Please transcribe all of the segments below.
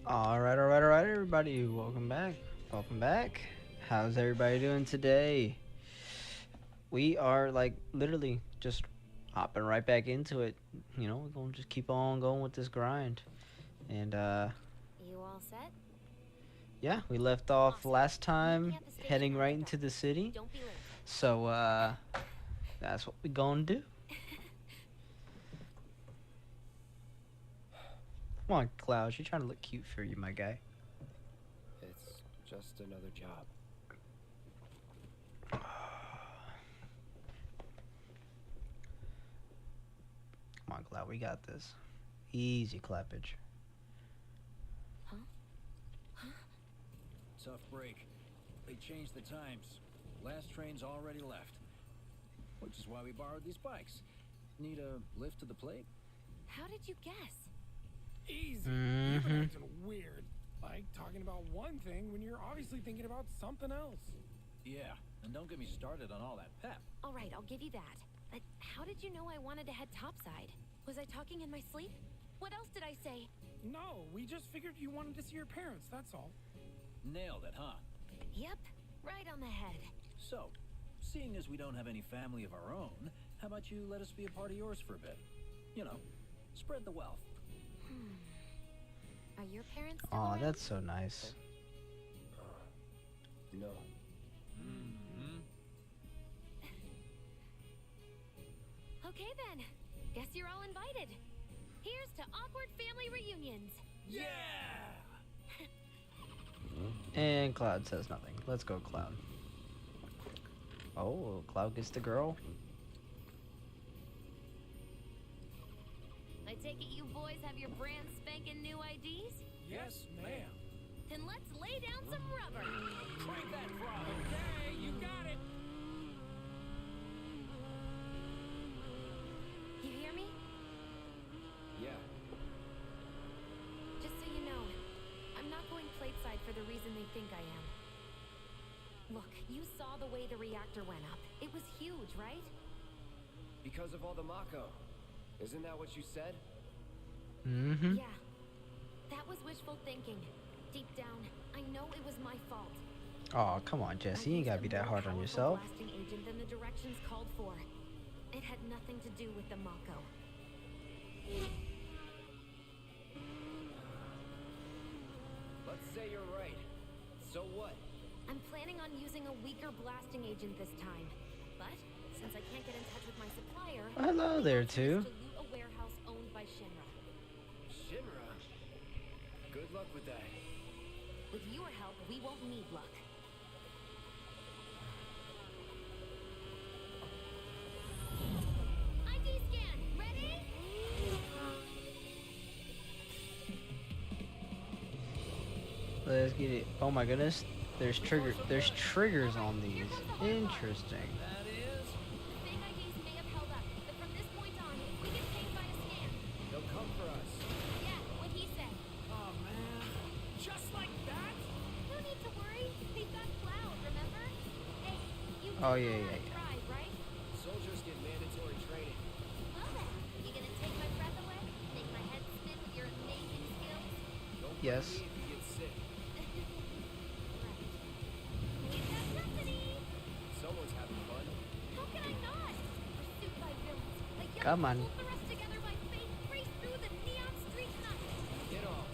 All right, everybody. Welcome back. Welcome back. How's everybody doing today? We are like literally just hopping right back into it. We're gonna just keep on going with this grind. And You all set? yeah, we left off Awesome. last Meet me time at the station heading right after into dark. the city. Don't be late. So that's what we gonna do. Come on, Cloud. You're trying to look cute for you, my guy. It's just another job. Come on, Cloud. We got this. Easy clappage. Huh? Tough break. They changed the times. Last train's already left. Which is why we borrowed these bikes. Need a lift to the plate? How did you guess? Easy. Mm-hmm. You've been acting weird. Like talking about one thing when you're obviously thinking about something else. Yeah, and don't get me started on all that pep. All right, I'll give you that. But how did you know I wanted to head topside? Was I talking in my sleep? What else did I say? No, we just figured you wanted to see your parents, that's all. Nailed it, huh? Yep, right on the head. So, seeing as we don't have any family of our own, how about you let us be a part of yours for a bit? You know, spread the wealth. Are your parents still Aw, around? that's so nice. No. Okay then. Guess you're all invited. Here's to awkward family reunions. Yeah! And Cloud says nothing. Let's go, Cloud. Oh, Cloud gets the girl. I take it you boys have your brand spanking new IDs? Yes, ma'am. Then let's lay down some rubber. Crank that throttle! Okay, you got it. You hear me? Yeah. Just so you know, I'm not going plateside for the reason they think I am. Look, you saw the way the reactor went up. It was huge, right? Because of all the Mako. Isn't that what you said? Mm-hmm. Yeah. That was wishful thinking. Deep down, I know it was my fault. Oh, come on, Jesse. You ain't gotta be that hard on yourself. Blasting agent than the directions called for. It had nothing to do with the Mako. Let's say you're right. So what? I'm planning on using a weaker blasting agent this time. But since I can't get in touch with my supplier, Hello there, too. to loot a warehouse owned by Shinra. Shinra? Good luck with that. With your help, we won't need luck. ID scan, ready? Let's get it. Oh my goodness. There's triggers on these. Interesting. That is... The fake IDs may have held up, but from this point on, we get paid by a scan. They'll come for us. Yeah, what he said. Oh man. Just like that? No need to worry. We've got Cloud, remember? Hey, you Oh, know yeah, how yeah, to yeah. drive, right? Soldiers get mandatory training. Well then, you gonna take my breath away? Make my head spin with your amazing skills? Don't Yes. blame me if you get sick. Right. We've got company! Someone's having fun. How can I not? Pursued by villains, a young Come on. couple thrust together by fate race through the neon street night. Get off.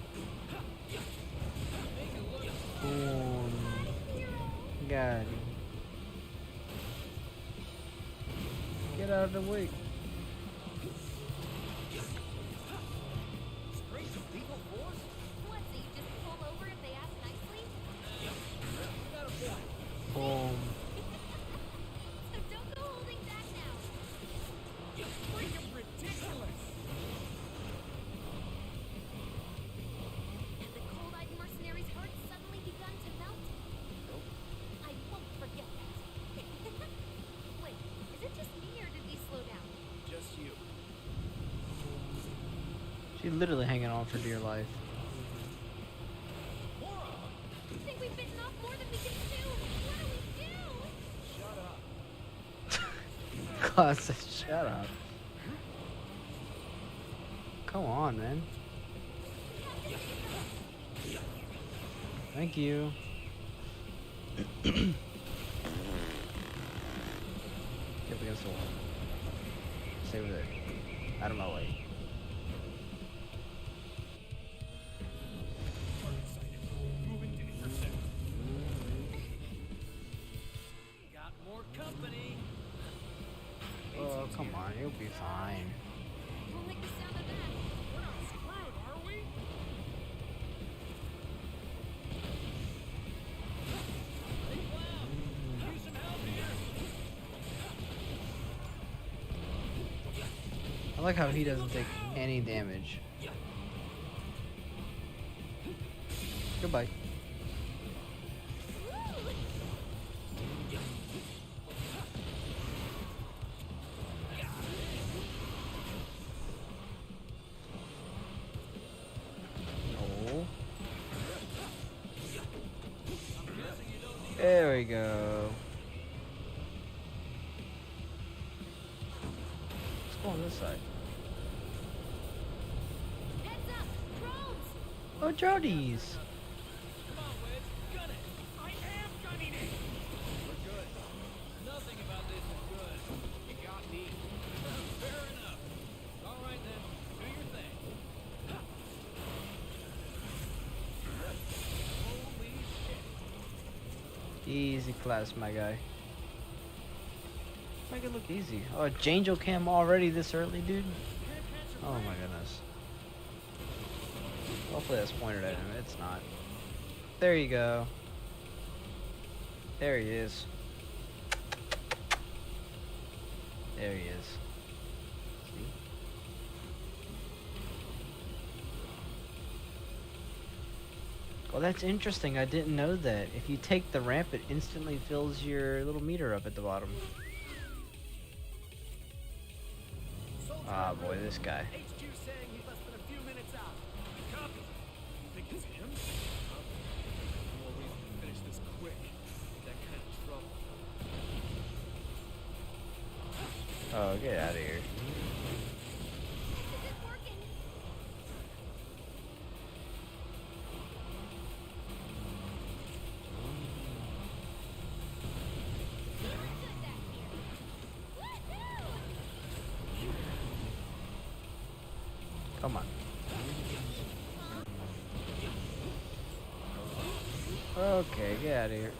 Boom. My hero! Got him. Get out of the way. Straight to legal force? What, so you just pull over if they ask nicely? Boom. So don't go holding back now. Freaking ridiculous. Have the cold-eyed mercenaries' hearts suddenly begun to melt? Nope. I won't forget that. Wait, is it just me or did we slow down? Just you. She's literally hanging on for dear life. I think we've bitten off more than we can chew. What do we do? Shut up. Claus says, shut up. Come on, man. Thank you. Get up against the wall. Stay over there. Out of my way. Moving to intercept. Got more company. Oh, come on. You'll be fine. Don't like the sound of that. We're not screwed, are we? Need some help here. I like how he doesn't take any damage. Goodbye. Oh. There we go. Let's go on this side. Heads up! Drones! Oh, Jodies. Come on, Wedge. Gun it. I am gunning it. We're good. Nothing about this is good. You got me. Fair enough. All right then. Do your thing. Holy shit. Easy class, my guy. Make it look easy. Oh, Jangel cam already this early, dude? Oh my goodness. Hopefully that's pointed at him. It's not. There you go. There he is. There he is. See? Well, that's interesting. I didn't know that. If you take the ramp, it instantly fills your little meter up at the bottom. Ah, boy, this guy. HQ saying he's less than a few minutes out. Copy. Think it's him? More reason to finish this quick. That kind of trouble. Oh, get out of here. This isn't working! Feeling good back here. Woohoo! Come on. Okay, get out of here.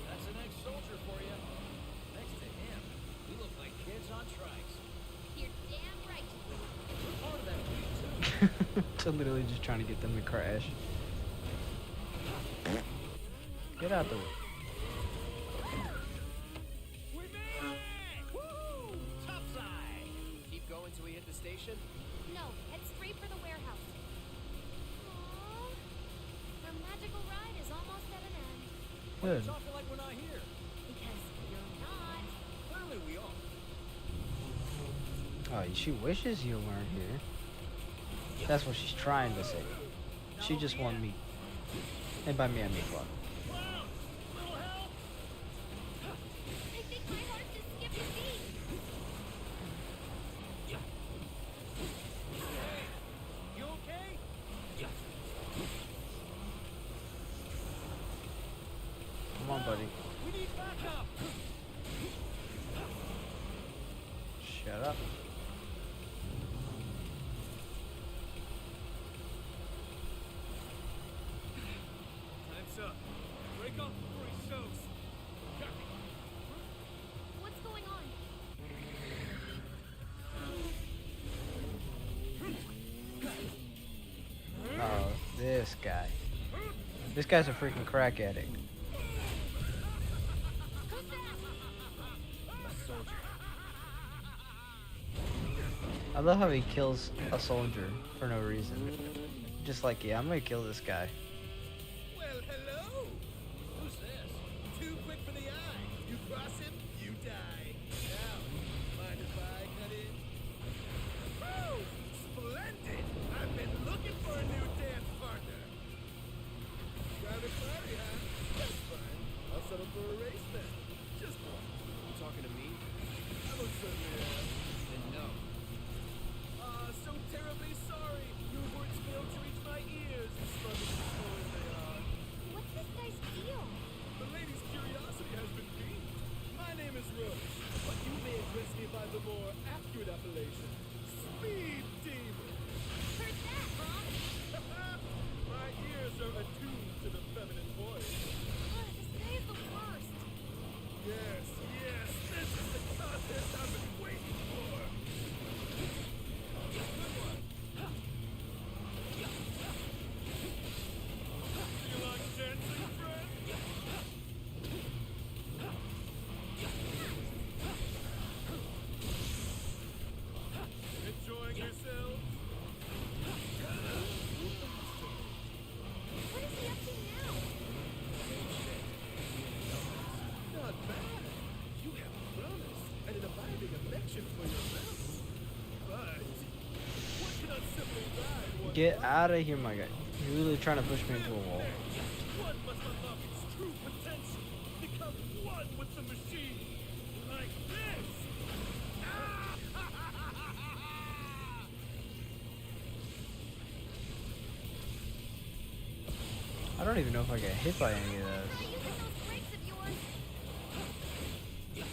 That's an ex-soldier for you. Next to him, we look like kids on trikes. You're damn right. We're part of that fleet, too. So literally just trying to get them to crash. Get out the way. We made it! Woo! Topside! Keep going till we hit the station? No, head straight for the warehouse. Aww. Our magical ride is almost at an end. Good. It's awful like we're not here. Because you're not. Clearly we are. Oh, she wishes you weren't here. That's what she's trying to say. She just won me. And by me, I mean Clark. Little help! I think my heart just skipped a beat. Hey, you okay? Come on, buddy. We need backup! Shut up. Time's up. Break off before he soaks. What's going on? Oh, this guy. This guy's a freaking crack addict. Who's that? I love how he kills a soldier for no reason. Just like, yeah, I'm gonna kill this guy. Well, hello! Who's this? Too quick for the eye. You cross him, you die. Now, mind if I cut in? Woo! Splendid! I've been looking for a new dance partner. Private party, huh? That's fine. I'll settle for a race then. Just one. You talking to me? I most certainly am. Then no. So terribly sorry. Your words failed to reach my ears. me by the more accurate appellation, Speed Demon. Where's that, Mom? My ears are attuned to the feminine voice. Ugh, this day is the worst. Yes, yes, this is the contest I've been waiting for. Good one. You like dancing, friend? Enjoying yourself? What is he up to now? Not bad. You have promise and an abiding affection for your mountain. But what can a simple ride one Get like? out of here, my guy. You're really trying to push me into a wall. One must unlock its true potential. Become one with the machine. Like this. I don't even know if I get hit by any of Try those. using those brakes of yours.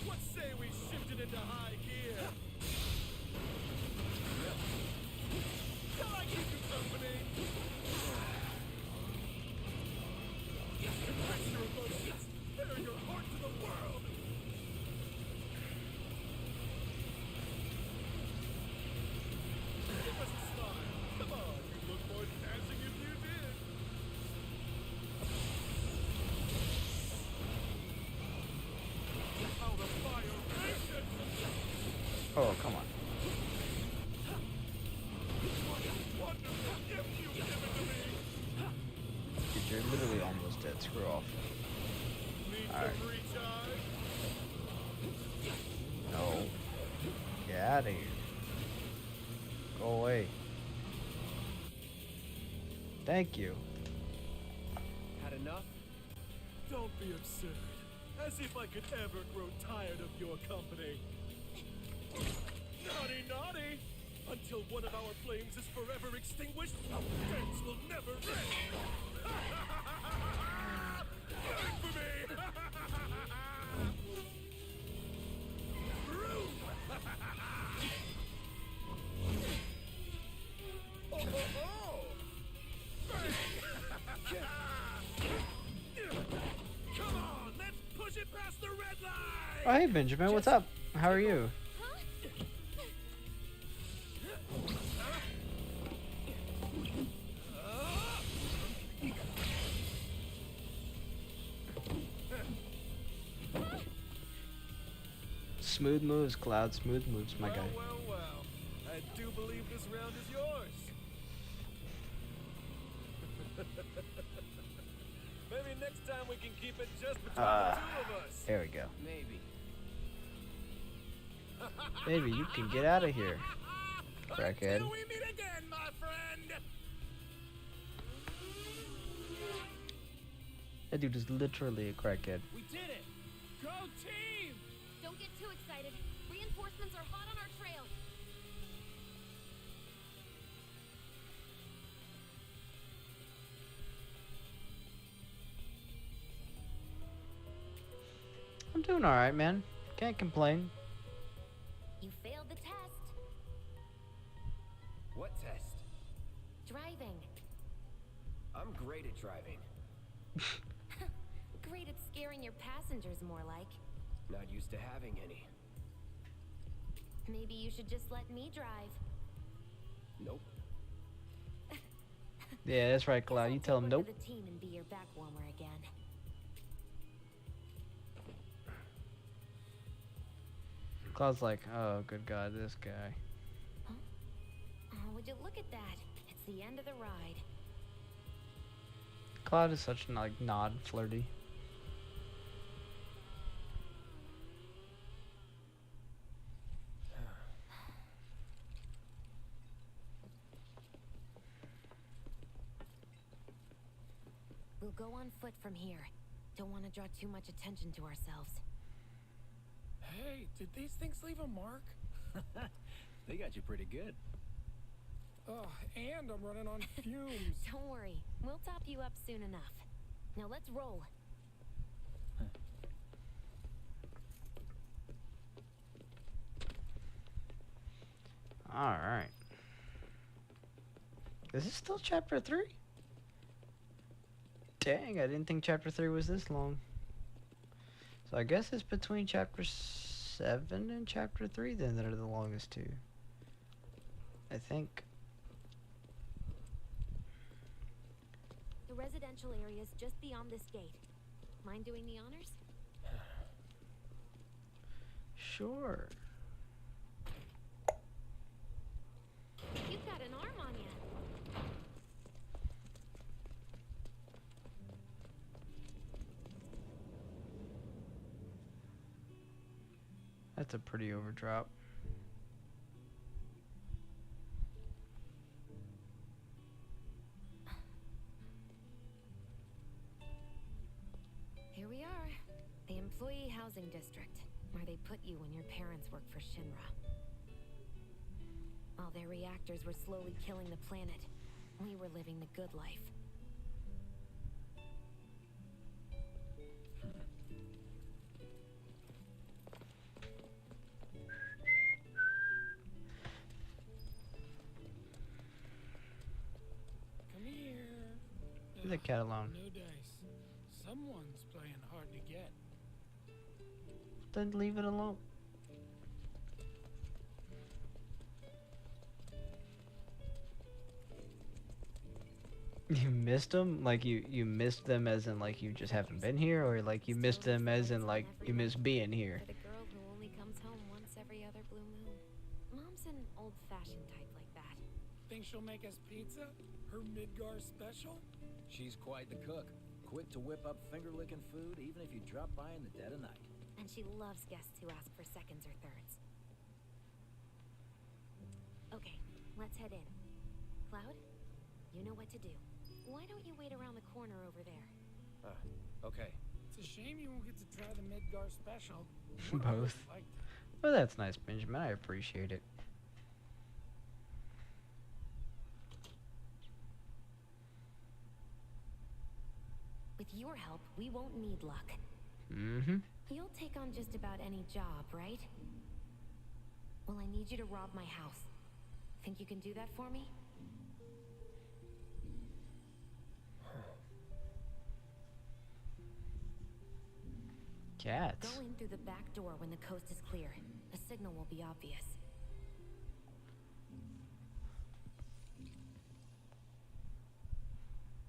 What say we shift it into high gear? Shall I keep you company? Embrace your emotions. Bare your heart to the world. Give us a smile. Come on, you look more dancing if you did. How the fire rages! Oh, come on. What a wonderful gift you've given to me! Dude, you're literally almost dead. Screw off. Need Alright. to recharge? No. Get out of here. Go away. Thank you. Had enough? Don't be absurd. As if I could ever grow tired of your company. Naughty, naughty! Until one of our flames is forever extinguished, our dance will never end! Burn for me! Rude! Oh, oh, oh! Bang! Come on, let's push it past the red line! Oh, hey, Benjamin. What's up? How are you? Huh? Smooth moves, Cloud. Smooth moves, my guy. Well, well, well. I do believe this round is yours. Maybe next time we can keep it just between the two of us. There we go. Maybe. Baby, you can get out of here. Crackhead. Until we meet again, my friend. That dude is literally a crackhead. We did it. Go team! Don't get too excited. Reinforcements are hot on our trail. I'm doing alright, man. Can't complain. You failed the test. What test? Driving. I'm great at driving. Great at scaring your passengers, more like. Not used to having any. Maybe you should just let me drive. Nope. Yeah, that's right, Cloud. You Guess tell I'll him take one nope. for the team and be your back warmer again. Cloud's like, oh, good God, this guy. Oh, would you look at that? It's the end of the ride. Cloud is such like nod flirty. We'll go on foot from here. Don't want to draw too much attention to ourselves. Hey, did these things leave a mark? They got you pretty good. Ugh, and I'm running on fumes. Don't worry. We'll top you up soon enough. Now let's roll. Alright. Is this still chapter 3? Dang, I didn't think chapter 3 was this long. So I guess it's between chapter 7 and chapter 3 then that are the longest two. I think. The residential area is just beyond this gate. Mind doing the honors? Sure. You've got an arm on you. That's a pretty overdrop. Here we are. The employee housing district, where they put you when your parents worked for Shinra. While their reactors were slowly killing the planet, we were living the good life. Come here. Leave the cat alone. No dice. Someone's playing hard to get. Then leave it alone. You missed them? Like you missed them as in like you just haven't been here, or like you missed them as in like you miss being here? For the girl who only comes home once every other blue moon. Mom's an old-fashioned type like that. Think she'll make us pizza? Her Midgar special? She's quite the cook. Quick to whip up finger-licking food, even if you drop by in the dead of night. And she loves guests who ask for seconds or thirds. Okay, let's head in. Cloud, you know what to do. Why don't you wait around the corner over there? Okay. It's a shame you won't get to try the Midgar special. Both. Liked it. Well, that's nice, Benjamin. I appreciate it. With your help, we won't need luck. Mm-hmm. You'll take on just about any job, right? Well, I need you to rob my house. Think you can do that for me? Cats. Go in through the back door when the coast is clear. The signal will be obvious.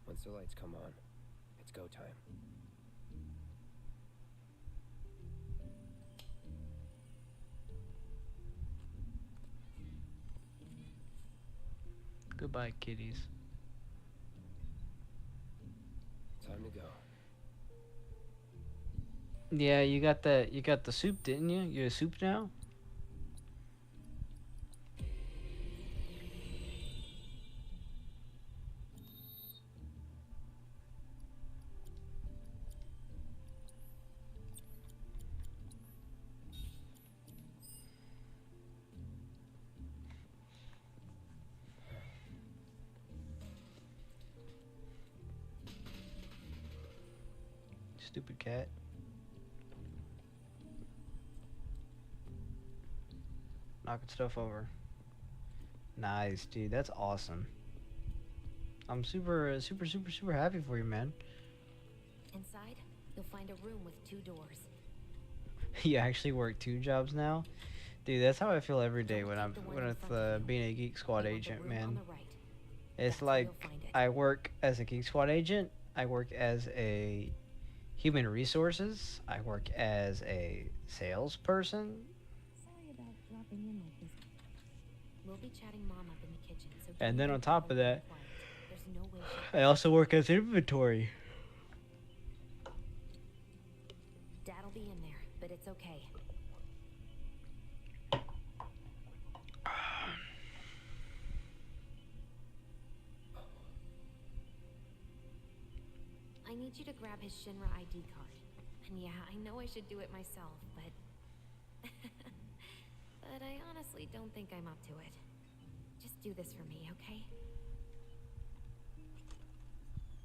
Once the lights come on, it's go time. Goodbye, kitties. Time to go. Yeah, you got the soup, didn't you? You a soup now? Stupid cat. Knocking stuff over. Nice, dude. That's awesome. I'm super happy for you, man. Inside, you'll find a room with 2 doors. You actually work 2 jobs now? Dude, that's how I feel every day when I'm being a Geek Squad You want the agent, room man. on the right. It's That's where like you'll find it. I work as a Geek Squad agent, I work as a human resources, I work as a salesperson. Sorry about dropping in like this. We'll be chatting Mom up in the kitchen, so And then don't on top of bother that, being quiet. There's no way she I also work as inventory. Dad'll be in there, but it's okay. I need you to grab his Shinra ID card. And yeah, I know I should do it myself, but... but I honestly don't think I'm up to it. Just do this for me, okay?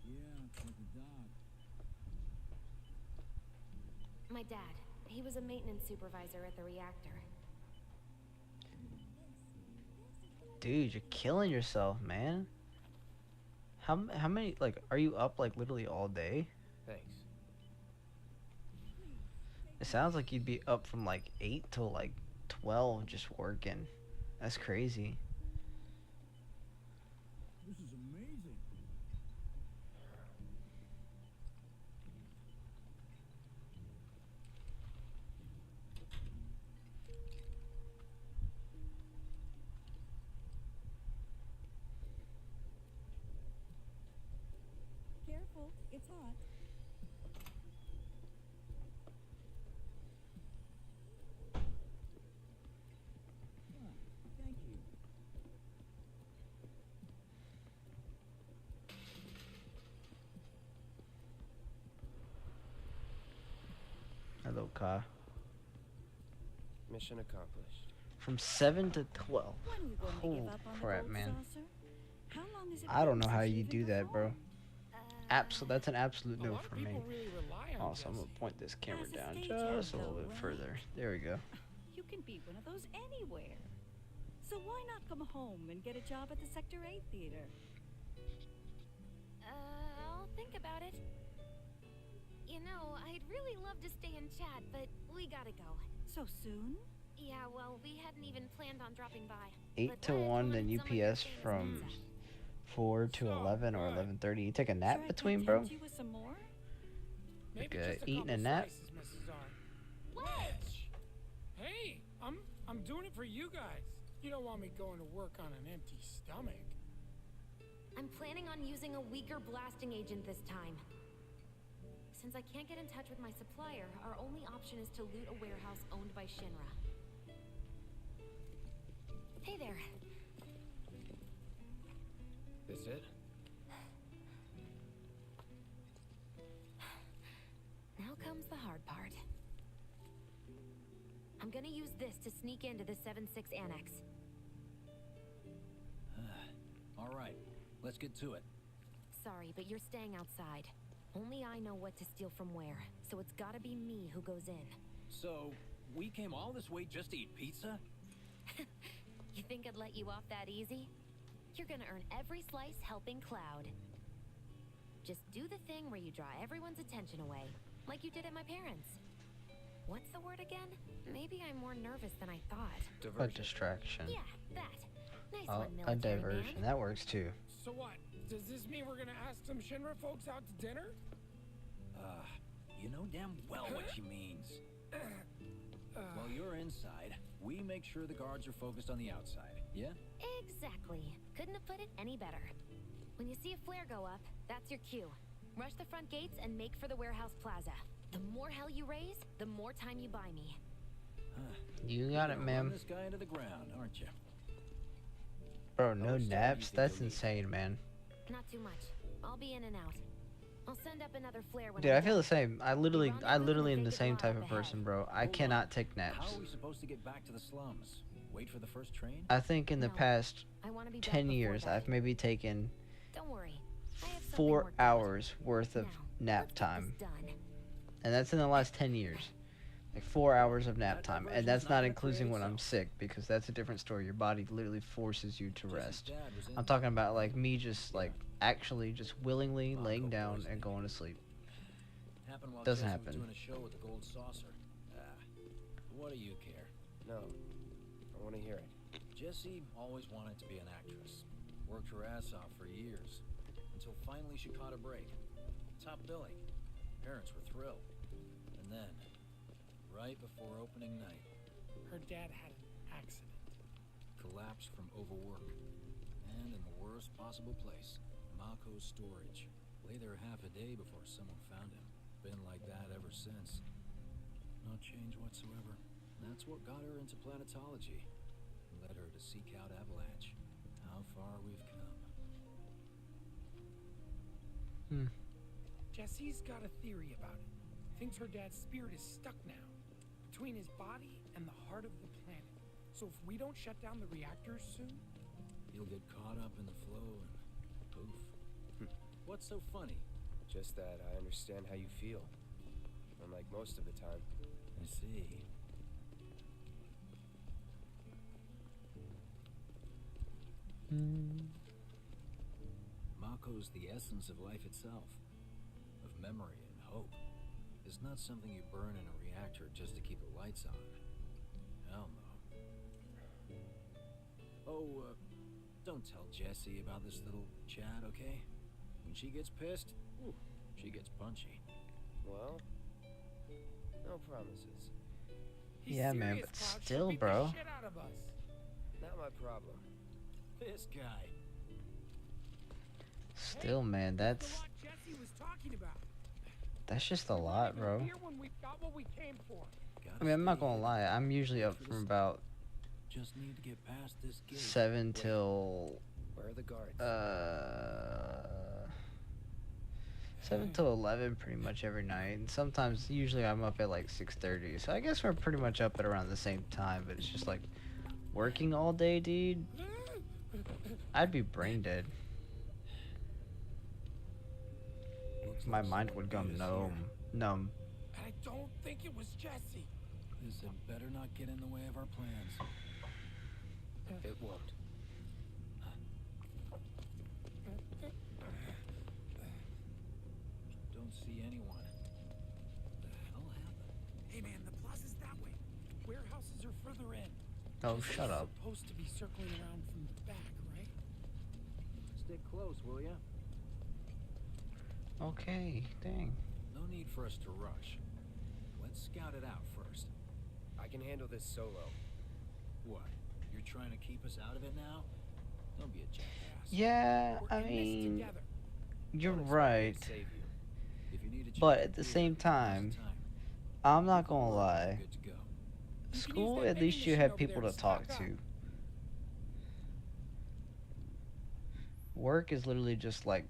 Yeah, it's like a dog. My dad. He was a maintenance supervisor at the reactor. Dude, you're killing yourself, man. How many, like, are you up, like, literally all day? Thanks. It sounds like you'd be up from, like, 8 till, like, 12 just working. That's crazy. This is amazing. Careful, it's hot. Thank you. Hello, Ka. Mission accomplished. From 7 to 12. When are we going to Oh, give up on crap, the gold man. saucer? How long has it I don't been know how since you you've do been that, bro. Uh, That's an absolute A no lot of for me. people really rely on Also, I'm Jesse. gonna point this camera As a down stagehand, just a little though, bit right? further. There we go. You can be one of those anywhere. So why not come home and get a job at the Sector 8 theater? I'll think about it. You know, I'd really love to stay and chat, but we gotta go. So soon? Yeah, well, we hadn't even planned on dropping by. 8 But to Wyatt 1, then wanted some of your UPS famous from pizza. 4 to So 11 or good. 11:30. You take a nap Sure I between, can't bro? tempt you with some more? Maybe Like, just a eating a couple nap? slices, Mrs. R. Wedge! Hey, I'm doing it for you guys. You don't want me going to work on an empty stomach. I'm planning on using a weaker blasting agent this time. Since I can't get in touch with my supplier, our only option is to loot a warehouse owned by Shinra. Hey there. This it? Now comes the hard part. I'm gonna use this to sneak into the 7-6 annex. All right, let's get to it. Sorry, but you're staying outside. Only I know what to steal from where, so it's gotta be me who goes in. So, we came all this way just to eat pizza? You think I'd let you off that easy? You're gonna earn every slice helping Cloud. Just do the thing where you draw everyone's attention away, like you did at my parents'. What's the word again? Maybe I'm more nervous than I thought. A Diversion. distraction. Yeah, that. Nice Oh, one, a military diversion. man. That works too. So what? Does this mean we're gonna ask some Shinra folks out to dinner? You know damn well what she means. While you're inside, we make sure the guards are focused on the outside, yeah? Exactly. Couldn't have put it any better. When you see a flare go up, that's your cue. Rush the front gates and make for the warehouse plaza. The more hell you raise, the more time you buy me. You got it, Run ma'am. this guy into the ground, aren't you? Bro, no much time do you naps? think That's you'll need? insane, man. Not too much. I'll be in and out. I'll send up another flare when Dude, I'm I feel done. the same. I literally am the same type of Ahead. person, bro. I Hold cannot on. take How naps. are we supposed to get back to the slums? Wait for the first train? I think in the No. past I want to be back 10 before years, that. I've maybe taken Don't worry. I have something 4 worked out. hours worth of Now, nap let's get time. this done. And that's in the last 10 years. Like 4 hours of nap That time. diversion's And that's not not gonna including create when I'm itself. sick, because that's a different story. Your body literally forces you to Jesse's rest. dad was in I'm talking about like me just like actually just willingly laying down and poisoning. going to sleep. Happened while Doesn't Jesse happen. was doing a show with the Gold Saucer. What do you care? No. I want to hear it. Jessie always wanted to be an actress. Worked her ass off for years. Until finally she caught a break. Top billing. Parents were thrilled. And then, right before opening night, Her dad had an accident. collapsed from overwork. And in the worst possible place, Mako's storage. Lay there half a day before someone found him. Been like that ever since. No change whatsoever. That's what got her into planetology. Led her to seek out Avalanche. How far we've come. Jesse's got a theory about it. Thinks her dad's spirit is stuck now, between his body and the heart of the planet. So if we don't shut down the reactors soon, You'll get caught up in the flow and poof. What's so funny? Just that I understand how you feel. Unlike most of the time. I see. shows the essence of life itself, of memory and hope. It's not something you burn in a reactor just to keep the lights on. Hell no. Oh, don't tell Jessie about this little chat, okay? When she gets pissed, ooh, she gets punchy. Well, no promises. He's Yeah, man, serious, but Cloud. She'll still, beat bro. the shit out of us. Not my problem. This guy. Still, man, That's that's the lot Jesse was talking about. just a We weren't lot, even bro. here when we got what we came for. I mean, I'm not gonna lie. I'm usually up from about Just need to get past this gate. 7 till Where are the guards? 7 till 11 pretty much every night. And sometimes, usually I'm up at like 6:30. So I guess we're pretty much up at around the same time. But it's just like working all day, dude. I'd be brain dead. My mind would go numb. I don't think it was Jesse. This had better not get in the way of our plans. It won't. Don't see anyone. What the hell happened? Hey man, the plaza's that way. Warehouses are further in. Oh, Jesse's shut up. Supposed to be circling around from the back, right? Stick close, will ya? Okay, dang. No need for us to rush. Let's scout it out first. I can handle this solo. What? You're trying to keep us out of it now? Don't be a jackass. Yeah, We're I in this mean, together. you're Don't expect me right. to save you. If you need a But check at the here, same now's the time, time. I'm not You can gonna work, lie. you're good to go. You can School, use that at vending least you machine have over people there to talk stock up. to. Work is literally just like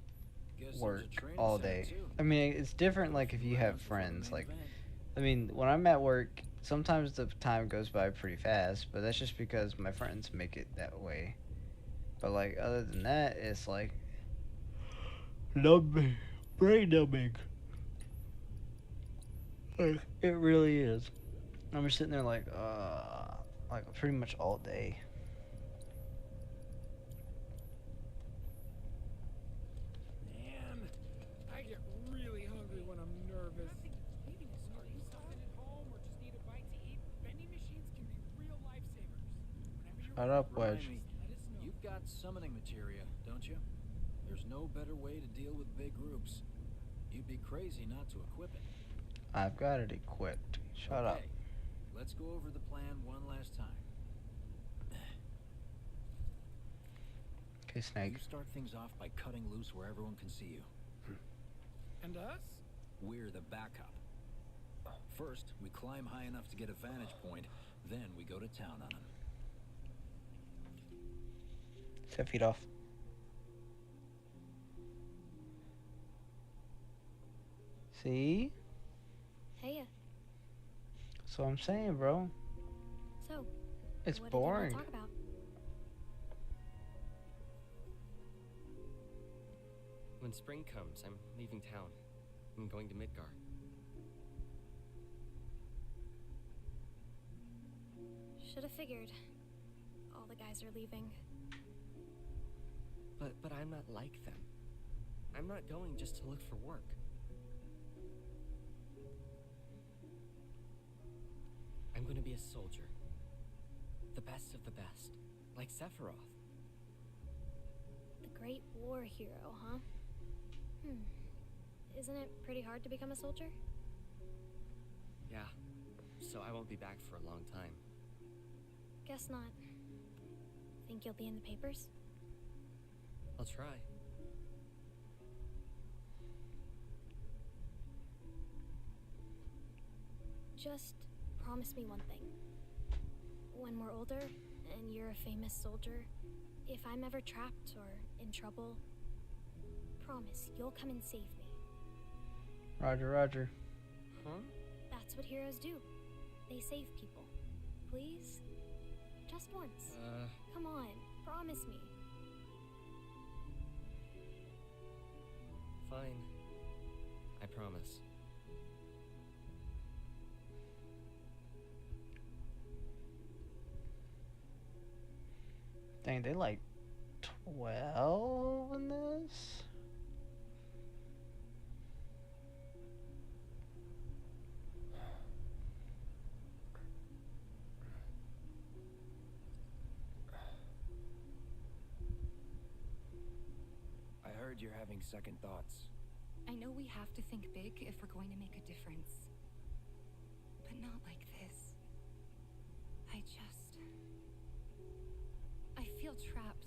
Guess there's a work training all center, day. too. I mean, it's different like if you Right have before the friends. main Like, event. I mean, when I'm at work, sometimes the time goes by pretty fast, but that's just because my friends make it that way. But like, other than that, it's like numbing, brain numbing. Like, it really is. I'm just sitting there like pretty much all day. Man, I get really hungry when I'm nervous. Are you something at home or just need a bite to eat? Vending machines can be real lifesavers. Whenever you're Shut up, Remind Wedge. me, let us know. you've got summoning materia, don't you? There's no better way to deal with big groups. You'd be crazy not to equip it. I've got it equipped. Shut up. Okay, let's go over the plan one last time. Okay, Snake. You start things off by cutting loose where everyone can see you. And us? We're the backup. First, we climb high enough to get a vantage point, then we go to town on them. 10 feet off. See? Hey, That's what I'm saying, bro. so It's what boring. did you want to talk about? When spring comes, I'm leaving town. I'm going to Midgar. Should have figured. All the guys are leaving. But I'm not like them. I'm not going just to look for work. I'm going to be a soldier. The best of the best. Like Sephiroth. The Great War hero, huh? Isn't it pretty hard to become a soldier? Yeah. So I won't be back for a long time. Guess not. Think you'll be in the papers? I'll try. Just promise me one thing. When we're older, and you're a famous soldier, if I'm ever trapped or in trouble, promise you'll come and save me. Roger, roger. Huh? That's what heroes do. They save people. Please? Just once. Come on, promise me. Fine. I promise. Dang, they like 12 in this? you're having second thoughts. I know we have to think big if we're going to make a difference. But not like this. I feel trapped.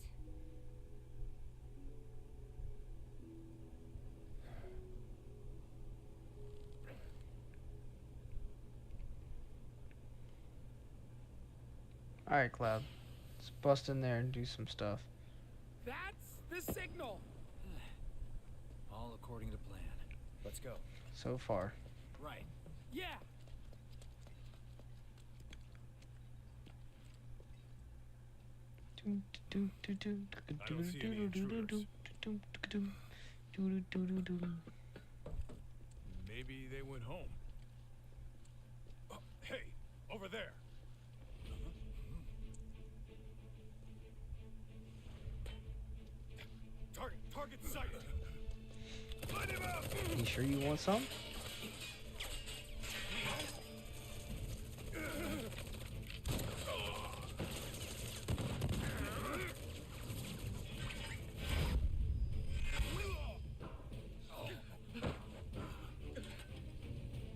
Alright, Cloud. Let's bust in there and do some stuff. That's the signal. All according to plan. Let's go. So far. Right. Yeah. I don't see any intruders. Maybe they went home. Oh, hey, over there. Target sighted. Light him up. You sure you want some?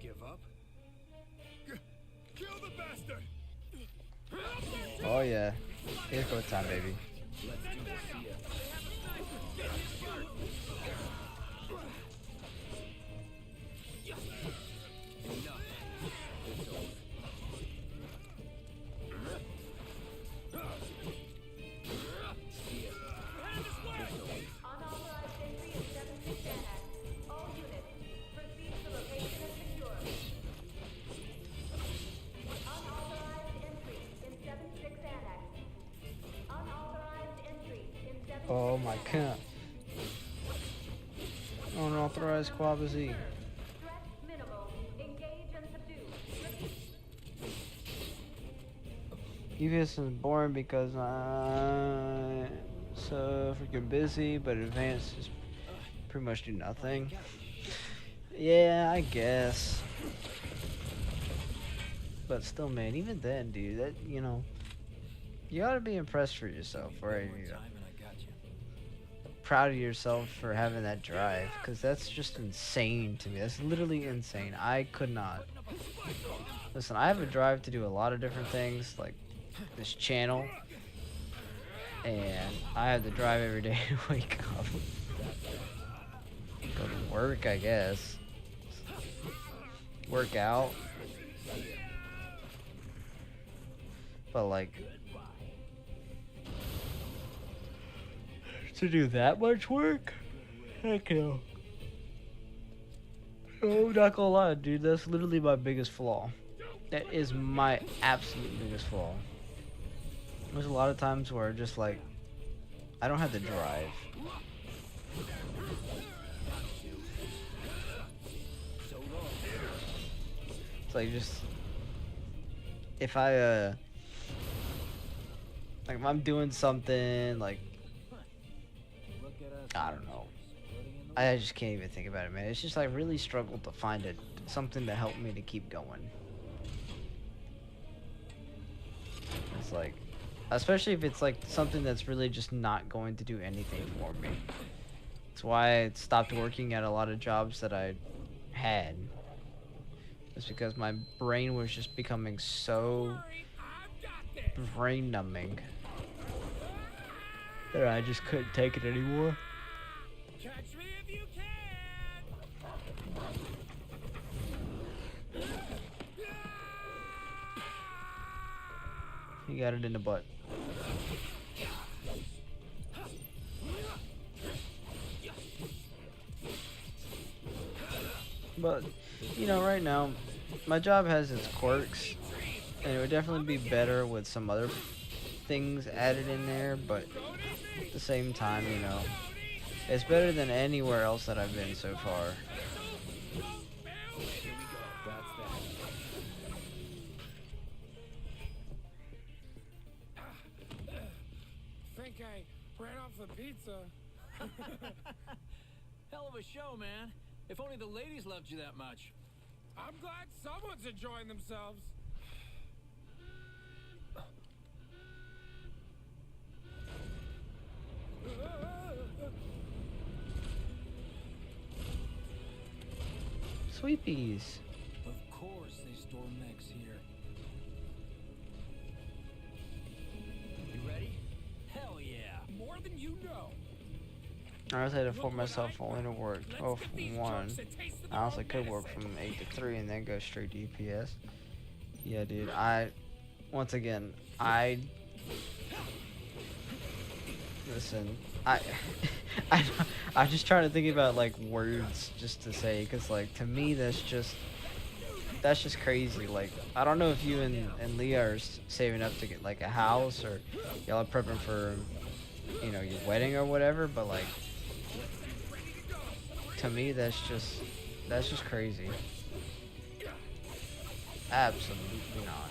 Give up? Kill the bastard. Oh yeah. Here's go time, baby. Let's do this here. Enough. It's over. Unauthorized entry in 76 Annex. All units, proceed to location and secure. Unauthorized entry in 76 Annex. Unauthorized entry in 76 Oh my god. Unauthorized Quabazi. Threat minimal. Engage and subdue. EVS is boring because I'm so freaking busy, but advanced is pretty much do nothing. Yeah, I guess. But still, man, even then, dude, that, you know, you ought to be impressed for yourself, right? You know, proud of yourself for having that drive, because that's just insane to me. That's literally insane. I could not. Listen, I have a drive to do a lot of different things, like this channel, and I have to drive every day to wake up. Go to work, I guess. Work out. But like, to do that much work? Heck no. Oh, not gonna lie, dude. That's literally my biggest flaw. That is my absolute biggest flaw. There's a lot of times where just like, I don't have the drive. It's like just, if I, like if I'm doing something, like, I don't know. I just can't even think about it, man. It's just like really struggled to find it, something to help me to keep going. It's like, especially if it's like something that's really just not going to do anything for me. That's why I stopped working at a lot of jobs that I had. It's because my brain was just becoming so brain numbing that I just couldn't take it anymore. Catch me if you can. You got it in the butt. But, you know, right now, my job has its quirks, and it would definitely be better with some other things added in there, but at the same time, you know, it's better than anywhere else that I've been so far. Think I ran off the pizza. Hell of a show, man. If only the ladies loved you that much. I'm glad someone's enjoying themselves. sweepies. Of course they store mechs here. You ready? Hell yeah. More than you know. I always had to force myself only to work 12 from 1. I honestly could work from 8 to 3 and then go straight to EPS. Yeah, dude. Once again, listen, I'm just trying to think about like words just to say, cause like to me that's just crazy. Like I don't know if you and Leah are saving up to get like a house or y'all are prepping for, you know, your wedding or whatever, but like to me that's just crazy. Absolutely not.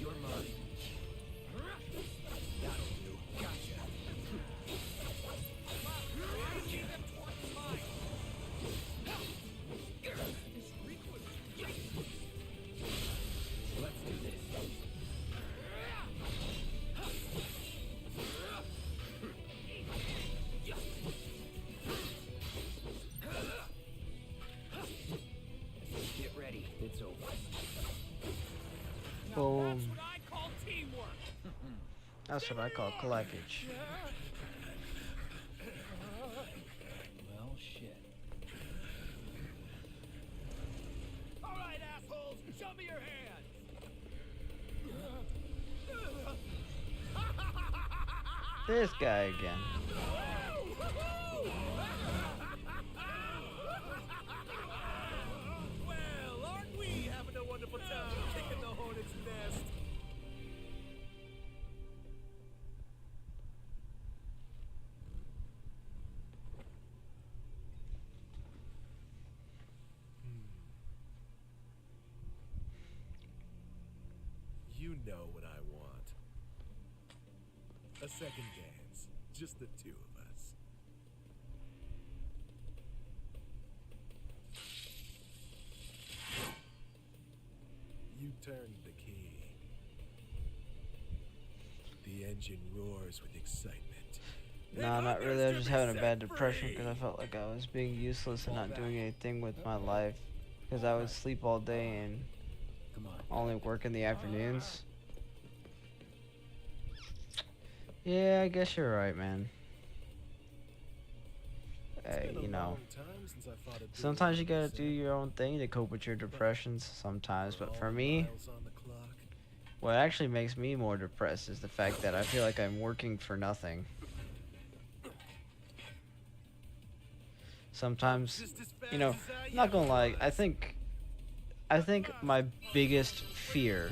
You're mine. That'll do. Gotcha. Let's do this. Get ready. It's over. Boom. That's what I call teamwork. That's what I call clackage. Well, shit. All right, assholes, show me your hands. This guy again. Well, aren't we having a wonderful time kicking the hornet's nest? You know what I want. A second dance. Just the two of us. You turned the key. The engine roars with excitement. No, not really. I was just having a bad depression because I felt like I was being useless and not doing anything with my life. Because I would sleep all day and Come on. only work in the afternoons. Yeah, I guess you're right, man. Hey, you know, sometimes you gotta do your own thing to cope with your depressions sometimes, but for me, what actually makes me more depressed is the fact that I feel like I'm working for nothing. Sometimes, you know, not gonna lie, I think my biggest fear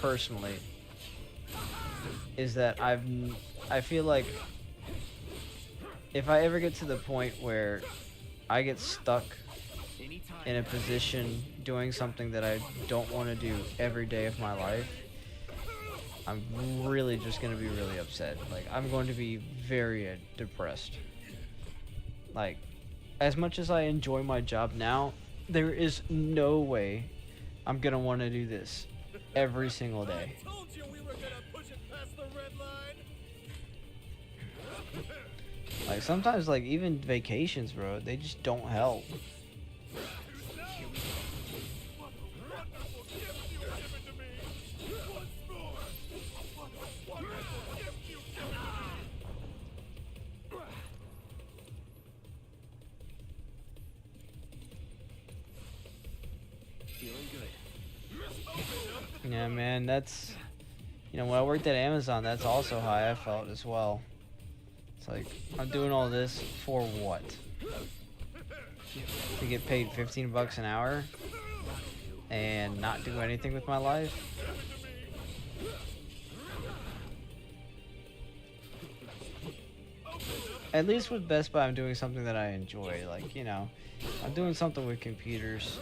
personally is that I feel like if I ever get to the point where I get stuck in a position doing something that I don't want to do every day of my life, I'm really just going to be really upset. Like, I'm going to be very depressed. Like, as much as I enjoy my job now, there is no way I'm going to want to do this every single day. I told you we were gonna push it past the red line. Like, sometimes, like, even vacations, bro, they just don't help. Yeah, man, that's, you know, when I worked at Amazon, that's also how I felt as well. It's like, I'm doing all this for what? To get paid 15 bucks an hour and not do anything with my life? At least with Best Buy, I'm doing something that I enjoy. Like, you know, I'm doing something with computers.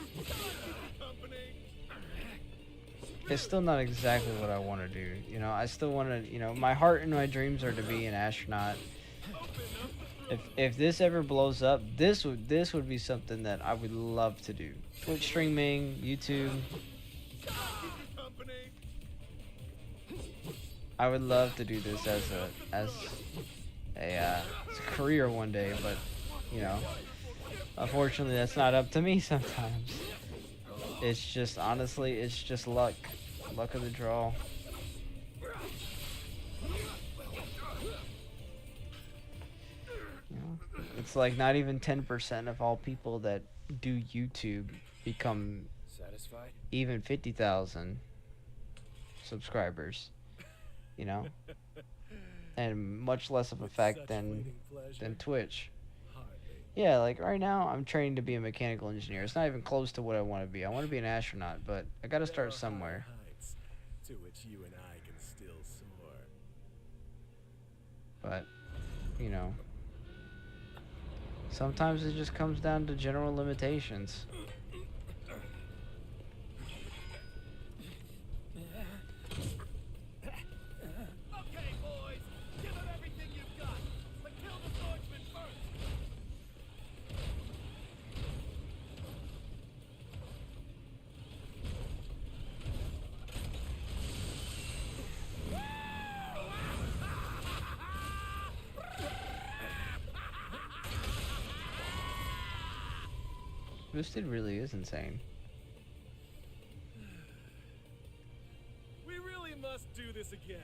It's still not exactly what I want to do. You know, I still want to, you know, my heart and my dreams are to be an astronaut. If this ever blows up, this would be something that I would love to do. Twitch streaming, YouTube. I would love to do this as a career one day, but you know, unfortunately, that's not up to me sometimes. It's just, honestly, it's just luck of the draw. You know, it's like not even 10% of all people that do YouTube become Satisfied? even 50,000 subscribers, you know, and much less of a fact than Twitch. Yeah, like right now I'm training to be a mechanical engineer. It's not even close to what I want to be. I want to be an astronaut, but I got to start somewhere. Heights to which you and I can still soar. But, you know, sometimes it just comes down to general limitations. Okay, boys, give them everything you've got, but kill the swordsman first. This dude really is insane. We really must do this again.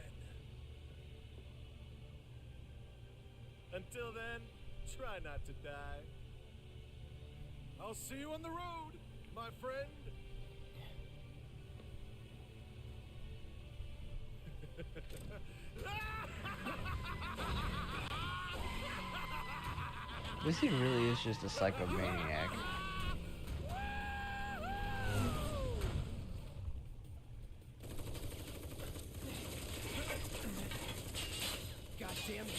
Until then, try not to die. I'll see you on the road, my friend. This dude really is just a psychomaniac. God damn it.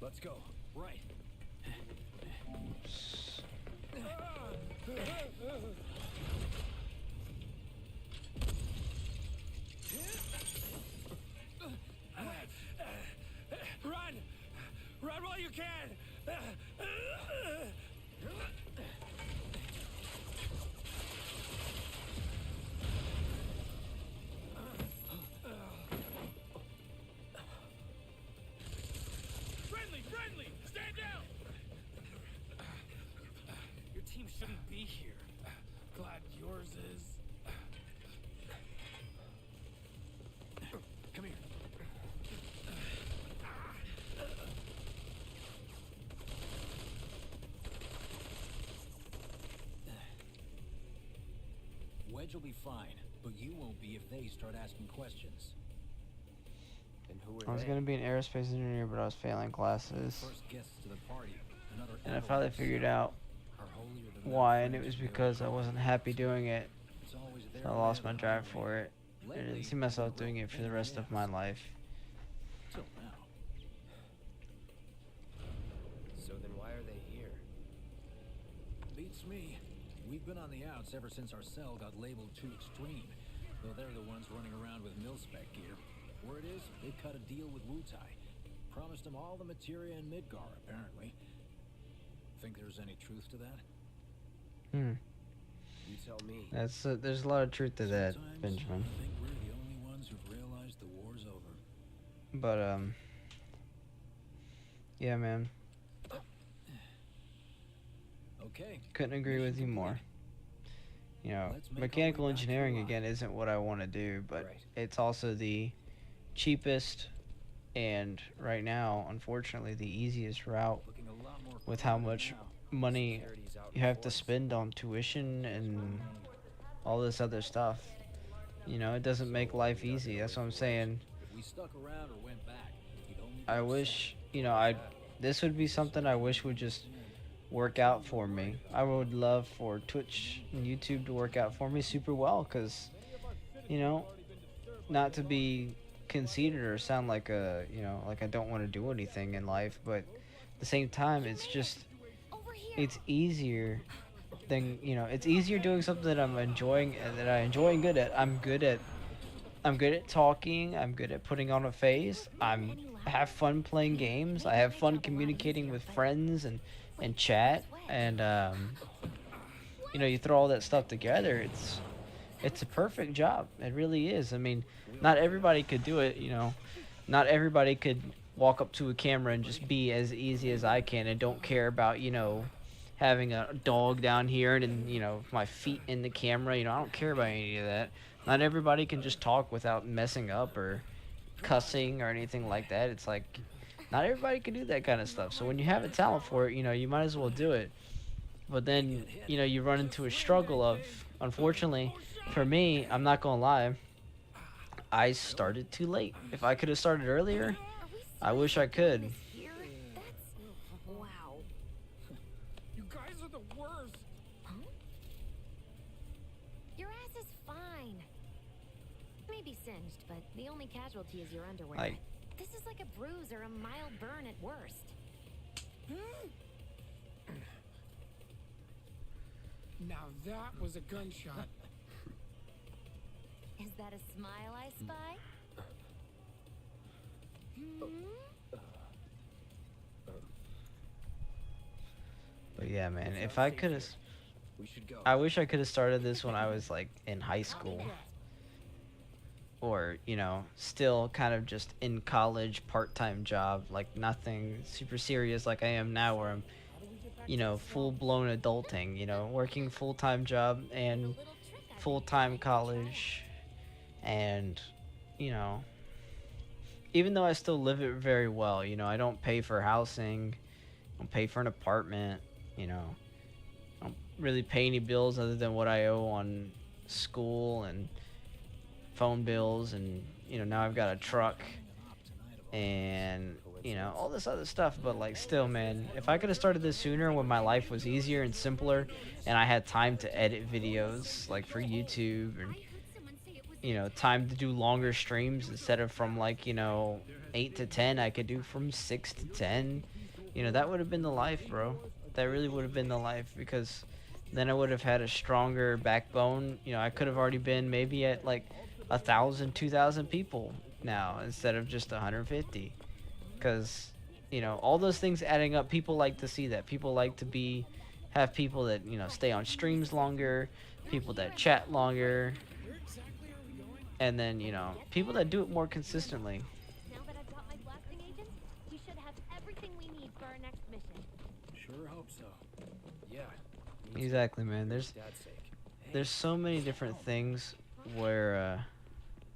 Let's go. Right. Run! Run while you can! Friendly! Friendly! Stand down! Your team shouldn't be here. Glad yours is. Come here. Wedge will be fine, but you won't be if they start asking questions. And who I are was they? gonna be an aerospace engineer, but I was failing classes. First guests to the party. Another And I finally figured out why, and it was because I wasn't happy doing it. So I lost my drive for it. I didn't see myself doing it for the rest of my life. Till now. So then why are they here? Beats me. We've been on the outs ever since our cell got labeled too extreme. Though they're the ones running around with mil-spec gear. Word is, they cut a deal with Wutai. Promised them all the materia in Midgar, apparently. Think there's any truth to that? You tell me. That's there's a lot of truth to that, Sometimes Benjamin. I think we're the only ones who've realized the war's over. But yeah, man, Okay. couldn't agree with you more. You know, Let's make our mechanical way back to engineering the again isn't what I want to do, but Right. it's also the cheapest and right now, unfortunately, the easiest route Looking a lot more with how crowded much now. money Security's out you in have to force. spend on tuition and all this other stuff. You know, it doesn't make life easy. That's what I'm saying. If we stuck around or went back, we'd only I wish, you know, this would be something I wish would just work out for me. I would love for Twitch and YouTube to work out for me super well, because, you know, not to be conceited or sound like like I don't want to do anything in life, but at the same time, it's just, it's easier than, it's easier doing something that I'm enjoying and that I enjoy and good at. I'm good at I'm good at talking. I'm good at putting on a face. I have fun playing games. I have fun communicating with friends and chat. And you know, you throw all that stuff together. It's a perfect job. It really is. I mean, not everybody could do it. You know, not everybody could walk up to a camera and just be as easy as I can and don't care about, you know, having a dog down here and you know, my feet in the camera. You know, I don't care about any of that. Not everybody can just talk without messing up or cussing or anything like that. It's like not everybody can do that kind of stuff. So when you have a talent for it, you know, you might as well do it. But then, you know, you run into a struggle of, unfortunately, for me, I'm not gonna lie, I started too late. If I could have started earlier, I wish I could. Wow. You guys are the worst. Your ass is fine. Maybe singed, but the only casualty is your underwear. Like, This is like a bruise or a mild burn at worst. Now that was a gunshot. Is that a smile I spy? but yeah, man, if I could have, We should go. I wish I could have started this when I was like in high school. Or, you know, still kind of just in college, part-time job, like nothing super serious like I am now, where I'm, you know, full-blown adulting, you know, working full-time job and full-time college. And, you know, even though I still live it very well, you know, I don't pay for housing, I don't pay for an apartment, you know, I don't really pay any bills other than what I owe on school and phone bills, and you know, now I've got a truck and you know, all this other stuff. But like, still, man, if I could have started this sooner when my life was easier and simpler and I had time to edit videos like for YouTube, and you know, time to do longer streams instead of from like, you know, 8 to 10, I could do from 6 to 10, you know, that would have been the life, bro. That really would have been the life, because then I would have had a stronger backbone. You know, I could have already been maybe at like 1,000, 2,000 people now instead of just 150, because you know, all those things adding up, people like to see that. People like to have people that, you know, stay on streams longer, people that chat longer, and then, you know, people that do it more consistently. Now that I've got my blasting agents, we should have everything we need for our next mission. Sure hope so. Yeah. Exactly, man. There's Dad's sake. there's so many different things where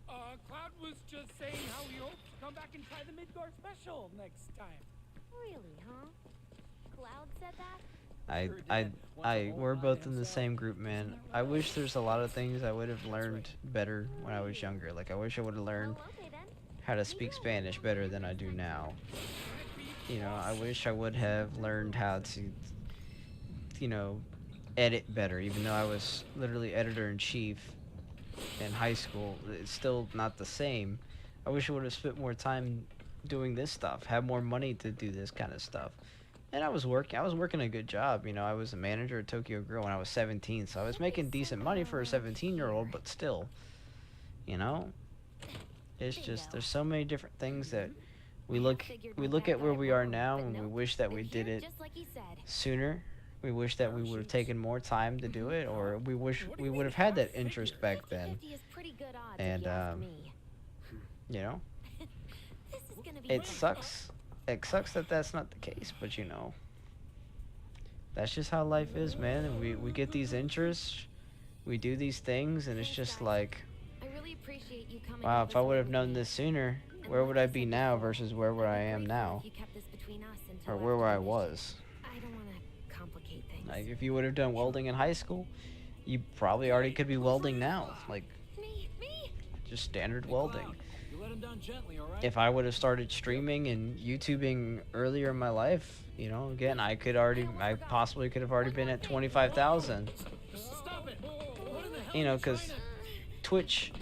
Cloud was just saying how he hopes to come back and try the Midgar special next time. Really, huh? Cloud said that? we're both in the same group, man. I wish there's a lot of things I would have learned better when I was younger. Like, I wish I would have learned how to speak Spanish better than I do now. You know, I wish I would have learned how to, you know, edit better, even though I was literally editor-in-chief in high school. It's still not the same. I wish I would have spent more time doing this stuff, have more money to do this kind of stuff. And I was working a good job, you know. I was a manager at Tokyo Grill when I was 17, so I was making decent money for a 17-year-old, but still, you know, it's just, there's so many different things that we look at where we are now, and we wish that we did it sooner. We wish that we would have taken more time to do it, or we wish we would have had that interest back then. And you know, it sucks. It sucks that that's not the case, but you know, that's just how life is, man. And we get these interests, we do these things, and it's just like, wow, if I would have known this sooner, where would I be now versus where I am now, or where I was. Like, if you would have done welding in high school, you probably already could be welding now, like just standard welding. If I would have started streaming and YouTubing earlier in my life, you know, again, I possibly could have already been at 25,000. You know, because Twitch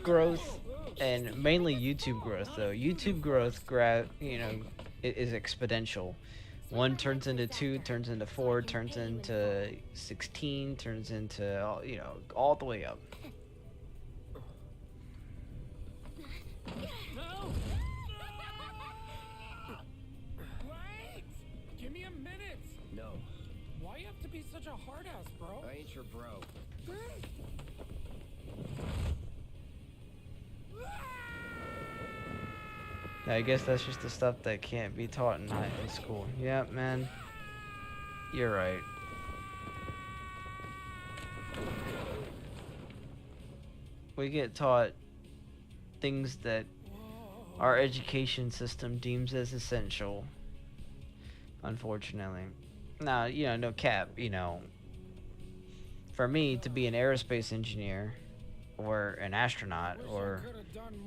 growth, and mainly YouTube growth, though. YouTube growth, you know, is exponential. 1 turns into 2, turns into 4, turns into 16, turns into, you know, all the way up. No, Why you have to be such a hard ass, bro? I ain't your bro. I guess that's just the stuff that can't be taught in school. Yeah, man. You're right. We get taught things that our education system deems as essential. Unfortunately. Now, no cap, for me to be an aerospace engineer or an astronaut or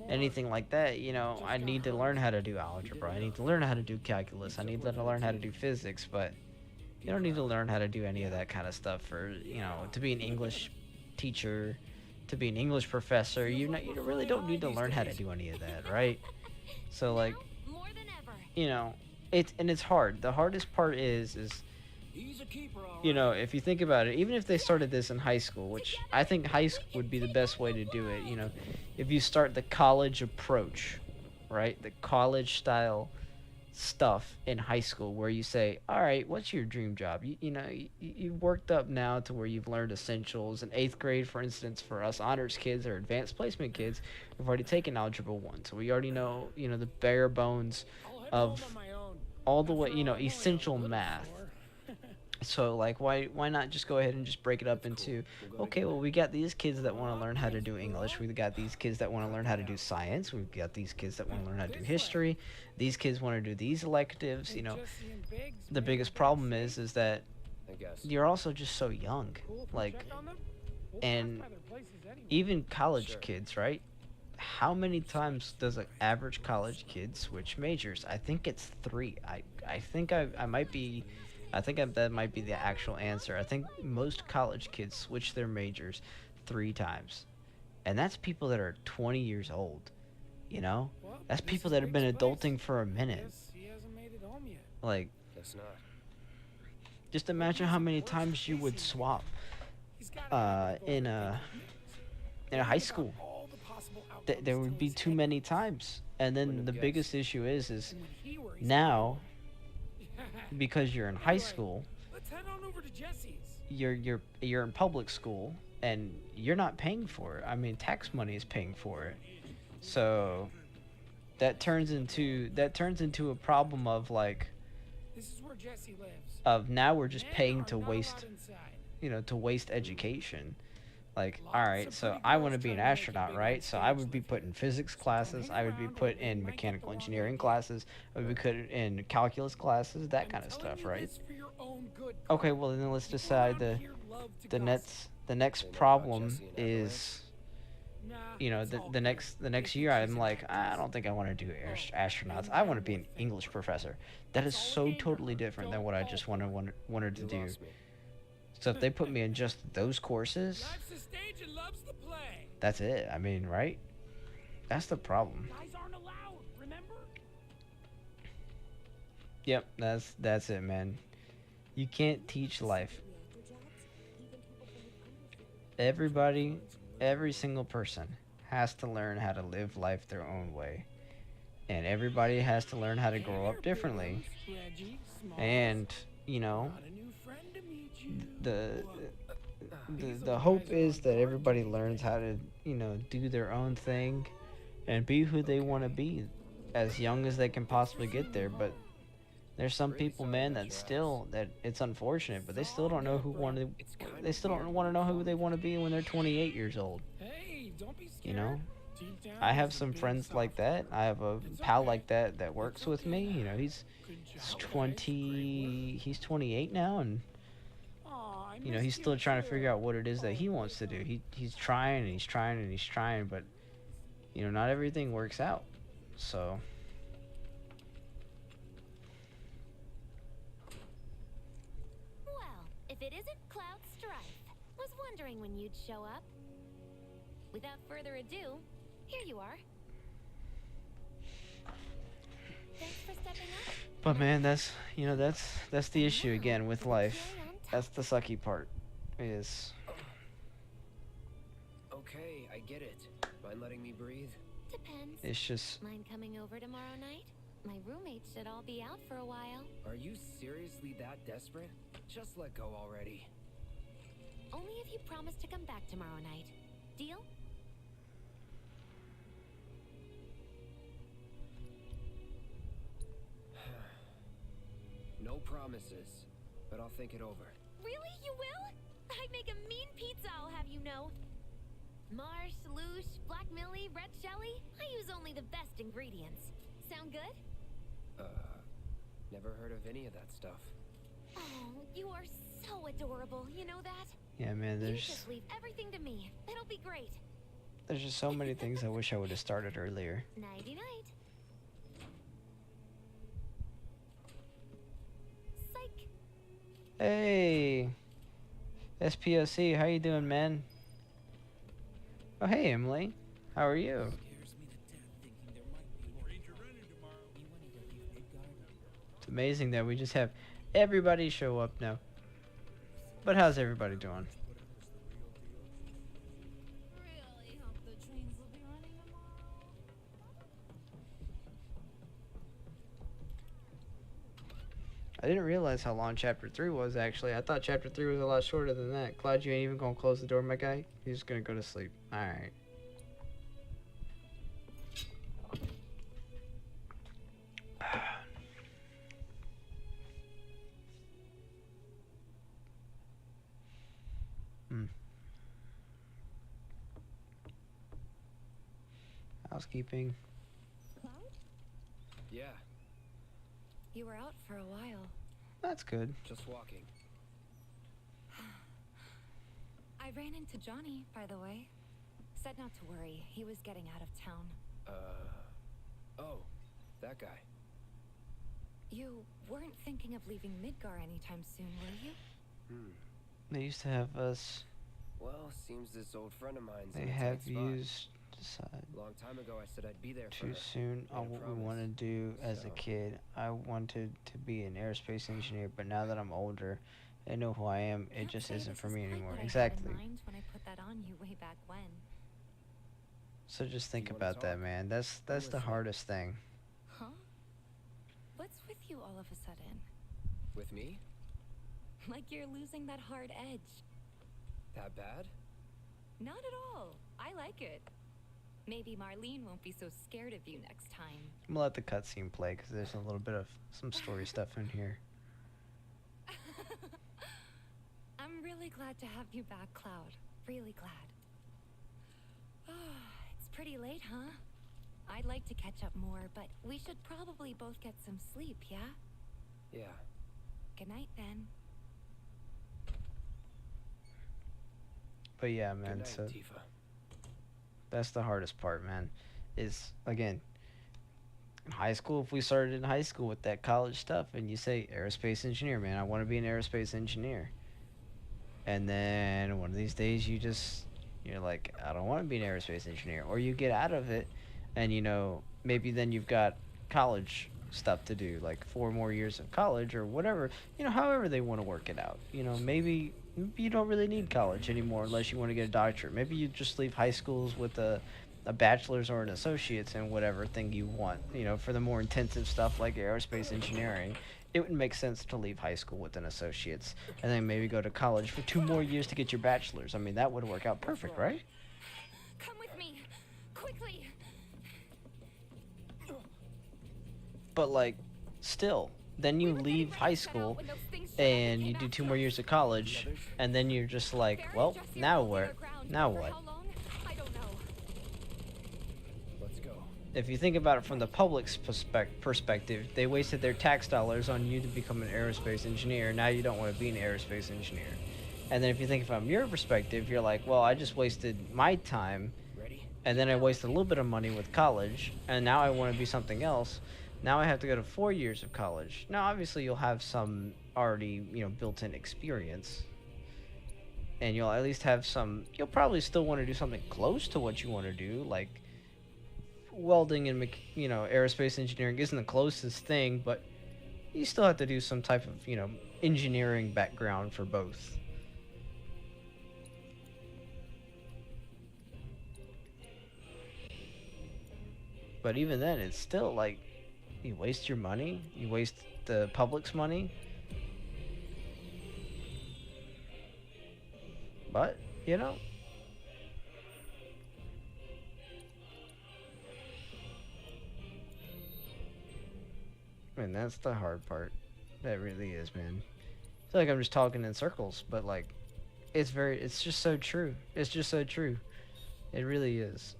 anything like that, I need to learn how to do algebra. I need to learn how to do calculus. I need to learn how to do physics, but you don't need to learn how to do any of that kind of stuff for, to be an English teacher, to be an English professor. You really don't need to learn how to do any of that, right? So, like, it's hard. The hardest part is if you think about it, even if they started this in high school, which I think high school would be the best way to do it, if you start the college approach, right? The college style stuff in high school where you say, all right, what's your dream job? You've worked up now to where you've learned essentials. In 8th grade, for instance, for us honors kids or advanced placement kids, we've already taken Algebra 1. So we already know, the bare bones of all the way, essential math. So, like, why not just go ahead and just break it up into, okay, well, we got these kids that want to learn how to do English. We've got these kids that want to learn how to do science. We've got these kids that want to learn how to do history. These kids want to do these electives, The biggest problem is that you're also just so young. Like, and even college kids, right? How many times does an average college kid switch majors? I think it's 3. I think I might be... that might be the actual answer. I think most college kids switch their majors 3 times. And that's people that are 20 years old, That's people that have been adulting for a minute. Like, just imagine how many times you would swap in a high school. There would be too many times. And then the biggest issue is now, because you're in high school, you're in public school and you're not paying for it. I mean, tax money is paying for it. So that turns into a problem of, like, this is where Jesse lives. Of now we're just paying to waste education. Like, all right, so I want to be an astronaut, right? So I would be put in physics classes. I would be put in mechanical engineering classes. I would be put in calculus classes, that kind of stuff, right? Okay, well, then let's decide the next problem is, the next year I'm like, I don't think I want to do astronauts. I want to be an English professor. That is so totally different than what I just wanted to do. So if they put me in just those courses, that's it. I mean, right? That's the problem. Yep, that's it, man. You can't teach life. Everybody, every single person has to learn how to live life their own way. And everybody has to learn how to grow up differently. And, the hope is that everybody learns how to, do their own thing and be who they want to be as young as they can possibly get there. But there's some people, man, that it's unfortunate, but they still don't know they still don't want to know who they want to be when they're 28 years old. I have some friends like that. I have a pal like that works with me. He's 28 now, and he's still trying to figure out what it is that he wants to do. He's trying and he's trying and he's trying, but not everything works out. So well, if it isn't Cloud Strife, was wondering when you'd show up. Without further ado, here you are. Thanks for stepping up. But man, that's the issue again with life. That's the sucky part, is... Okay, I get it. Mind letting me breathe? Depends. It's just... Mind coming over tomorrow night? My roommates should all be out for a while. Are you seriously that desperate? Just let go already. Only if you promise to come back tomorrow night. Deal? No promises, but I'll think it over. Really? You will? I make a mean pizza, I'll have you know. Marsh, Loosh, Black Millie, Red Shelly. I use only the best ingredients. Sound good? Never heard of any of that stuff. Oh, you are so adorable. You know that? Yeah, man, You there's just leave everything to me. It'll be great. just so many things I wish I would have started earlier. Nighty night. Psych. Hey, SPOC, how you doing, man? Oh, hey, Emily, how are you? It's amazing that we just have everybody show up now. But how's everybody doing? Really hope the trains will be running tomorrow. I didn't realize how long Chapter 3 was, actually. I thought Chapter 3 was a lot shorter than that. Cloud, you ain't even gonna close the door, my guy? You're just gonna go to sleep. Alright. Housekeeping. Cloud? Yeah, You were out for a while. That's good. just walking. I ran into Johnny, by the way. Said not to worry. He was getting out of town. Oh, that guy. You weren't thinking of leaving Midgar anytime soon, were you? They used to have us. Well, seems this old friend of mine's They in a have tight spot. used. Decide. Long time ago, I said I'd be there for Too her. soon on Made a what we promise. want to do as a So- kid. I wanted to be an aerospace engineer, but now that I'm older, I know who I am. It Can't just say isn't this for is me quite anymore. what I had in Exactly. mind when I put that on you way back when. So just think You wanna about that, talk? man. That's the listening. hardest thing. Huh? What's with you all of a sudden? With me? Like you're losing that hard edge. That bad? Not at all. I like it. Maybe Marlene won't be so scared of you next time. I'm gonna let the cutscene play because there's a little bit of some story stuff in here. I'm really glad to have you back, Cloud. Really glad. It's pretty late, huh? I'd like to catch up more, but we should probably both get some sleep, yeah? Yeah. Good night, then. But yeah, Good man. night, So Tifa. that's the hardest part, man. Is again, in high school. If we started in high school with that college stuff, and you say aerospace engineer, man, I want to be an aerospace engineer. And then one of these days, you're like, I don't want to be an aerospace engineer, or you get out of it, and maybe then you've got college stuff to do, like 4 more years of college or whatever. However they want to work it out. Maybe you don't really need college anymore unless you want to get a doctorate. Maybe you just leave high schools with a bachelor's or an associate's in whatever thing you want. For the more intensive stuff like aerospace engineering, it would make sense to leave high school with an associate's and then maybe go to college for 2 more years to get your bachelor's. I mean, that would work out perfect, right? Come with me. Quickly. But like, still, then you leave high school and you do 2 more years of college, and then you're just like, well, now what? Now what? I don't know. Let's go. If you think about it from the public's perspective, they wasted their tax dollars on you to become an aerospace engineer. Now you don't want to be an aerospace engineer. And then if you think from your perspective, you're like, well, I just wasted my time, Ready? and then I wasted a little bit of money with college, and now I want to be something else. Now I have to go to 4 years of college. Now, obviously, you'll have some already, built-in experience. And you'll at least have some... You'll probably still want to do something close to what you want to do. Like, welding and, aerospace engineering isn't the closest thing, but you still have to do some type of, engineering background for both. But even then, it's still, like... You waste your money, you waste the public's money. But, you know, and that's the hard part. That really is, man. I feel like I'm just talking in circles, but like, it's just so true. It's just so true. It really is.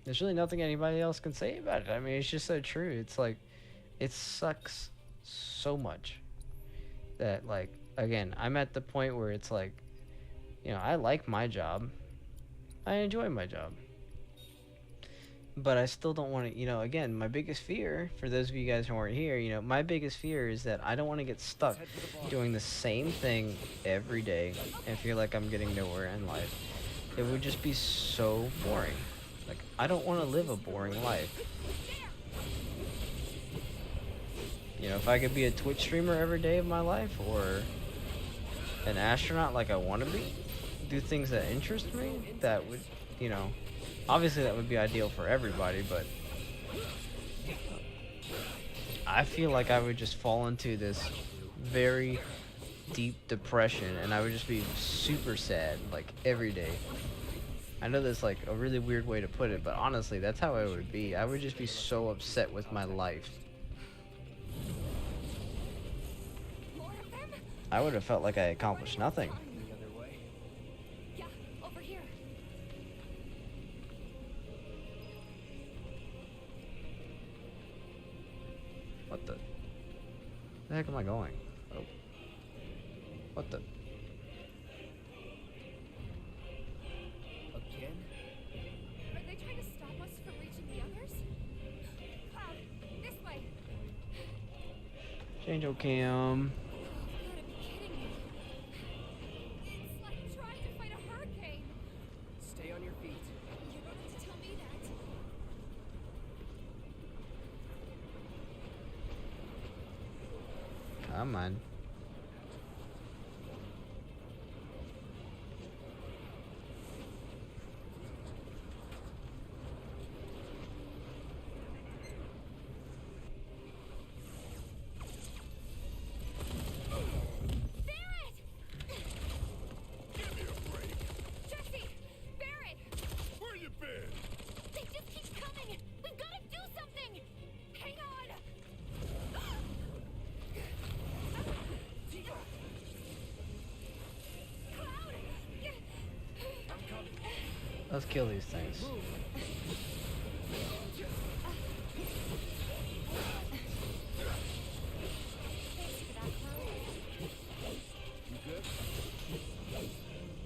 There's really nothing anybody else can say about it. I mean, it's just so true. It's like, it sucks so much that, like, again, I'm at the point where it's like, you know, I like my job. I enjoy my job. But I still don't want to, you know, again, my biggest fear, for those of you guys who aren't here, you know, my biggest fear is that I don't want to get stuck doing the same thing every day and feel like I'm getting nowhere in life. It would just be so boring. Like, I don't want to live a boring life. You know, if I could be a Twitch streamer every day of my life, or an astronaut like I want to be, do things that interest me, that would, you know, obviously that would be ideal for everybody, but I feel like I would just fall into this very deep depression, and I would just be super sad, like, every day. I know that's like a really weird way to put it, but honestly, that's how I would be. I would just be so upset with my life. I would have felt like I accomplished nothing. Yeah, over here. What the heck am I going? Oh. What the? Again? Are they trying to stop us from reaching the others? Cloud, this way. Change cam. It's like trying to fight a hurricane. Stay on your feet. You don't have to tell me that. Come on. Jesse! Barrett! Where you been? They just keep coming! We've got to do something! Hang on! Cloud! Let's kill these things. You good?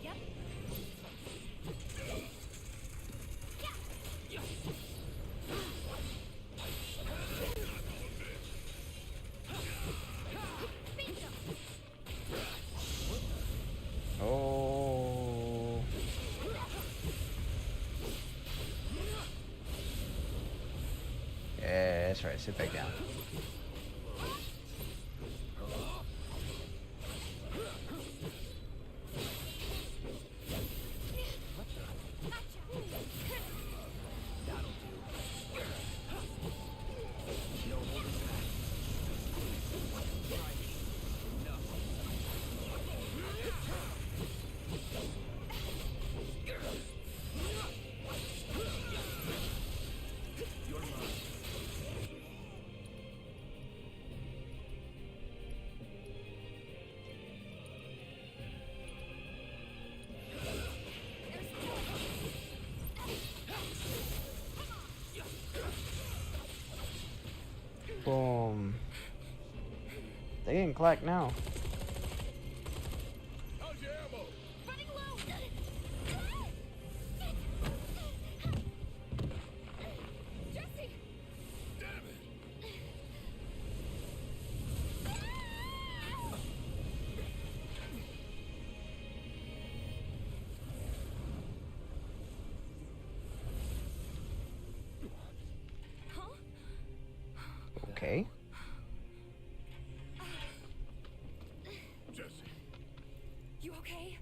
Yep. Oh. Yeah, that's right. Sit back down. Boom. They getting clacked now. How's your ammo? Running low! Jesse! Damn it! Huh? Okay. Jesse. You okay?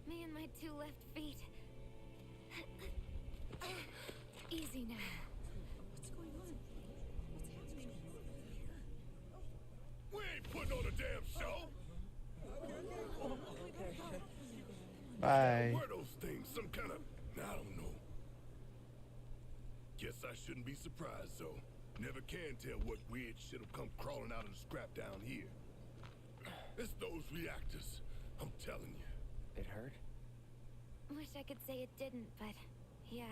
Me and my two left feet. Easy now. What's going on? What's happening? Bye. What are those things? Some kind of, I don't know. Guess I shouldn't be surprised, though. Never can tell what weird shit'll come crawling out of the scrap down here. It's those reactors. I'm telling you. It hurt? Wish I could say it didn't, but yeah.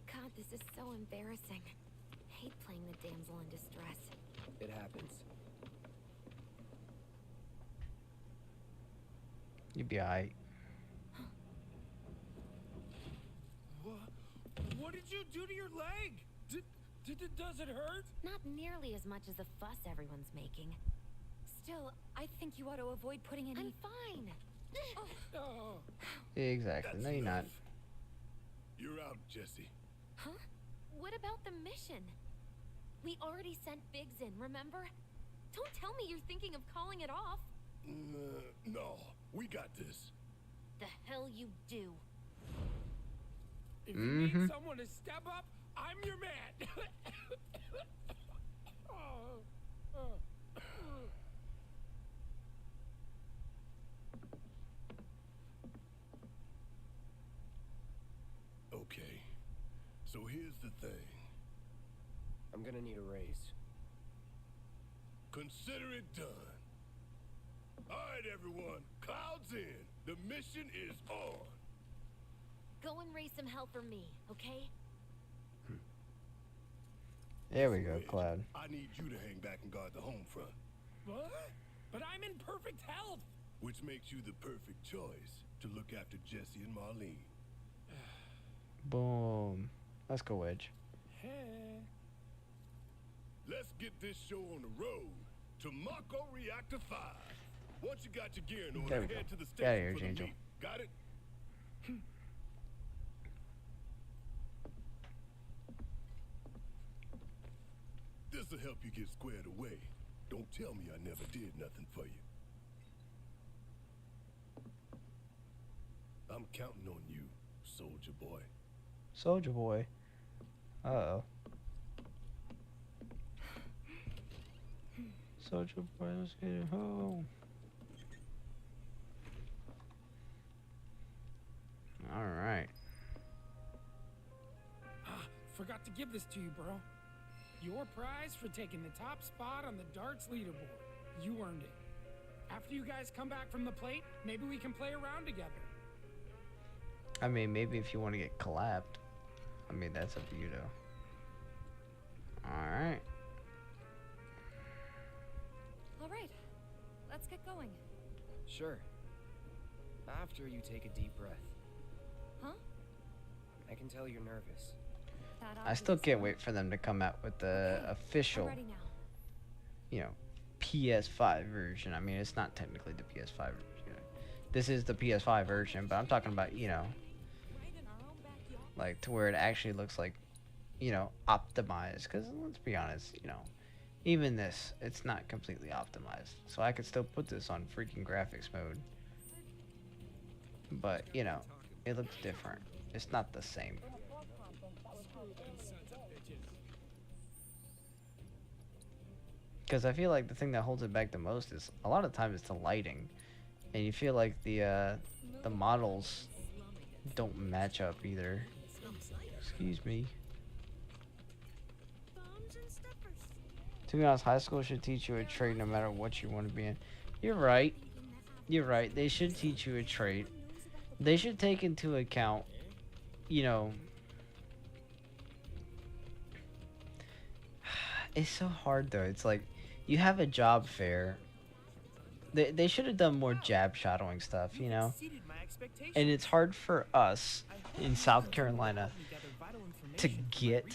God, this is so embarrassing. Hate playing the damsel in distress. It happens. You'd be alright. What did you do to your leg? Does it hurt? Not nearly as much as the fuss everyone's making. Still, I think you ought to avoid putting any... I'm fine. Oh. Exactly. That's No, you're not. enough. You're out, Jesse. Huh? What about the mission? We already sent Biggs in, remember? Don't tell me you're thinking of calling it off. No, we got this. The hell you do. If you need someone to step up, I'm your man. Okay, so here's the thing. I'm gonna need a raise. Consider it done. All right, everyone, clouds in. The mission is on. Go and raise some hell for me, okay? There we go, Cloud. I need you to hang back and guard the home front. What? But I'm in perfect health. Which makes you the perfect choice to look after Jesse and Marlene. Boom. Let's go, Wedge. Hey. Let's get this show on the road to Mako Reactor 5. Once you got your gear in There order, we head go. to the Get outta station here, for the Angel. meet. Got it? This'll help you get squared away. Don't tell me I never did nothing for you. I'm counting on you, soldier boy. Soldier boy. Uh-oh. Soldier boy, let's get it home. Alright. Forgot to give this to you, bro. Your prize for taking the top spot on the darts leaderboard. You earned it. After you guys come back from the plate, maybe we can play around together. I mean, maybe if you want to get collabed. I mean, that's up to you, though. Alright. All right, let's get going. Sure. After you take a deep breath. Huh? I can tell you're nervous. I still can't wait for them to come out with the official, I'm ready now. you know, PS5 version. I mean, it's not technically the PS5 version. This is the PS5 version, but I'm talking about, you know, like to where it actually looks like, you know, optimized. Because let's be honest, you know, even this, it's not completely optimized. So I could still put this on freaking graphics mode. But, you know, it looks different. It's not the same. Because I feel like the thing that holds it back the most is a lot of times it's the lighting, and you feel like the models don't match up either. Excuse me. To be honest, high school should teach you a trade no matter what you want to be in. You're right. You're right. They should teach you a trade. They should take into account, you know. It's so hard though. It's like you have a job fair. They should have done more jab shadowing stuff, you know. And it's hard for us in South Carolina to get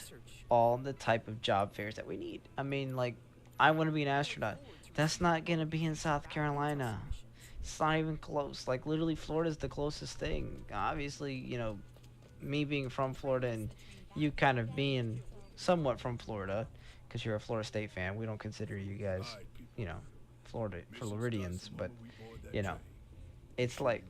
all the type of job fairs that we need. I mean, like, I want to be an astronaut. That's not gonna be in South Carolina. It's not even close. Like, literally, Florida's the closest thing. Obviously, you know, me being from Florida and you kind of being somewhat from Florida, because you're a Florida State fan. We don't consider you guys, you know, Florida Floridians, but, you know, it's like,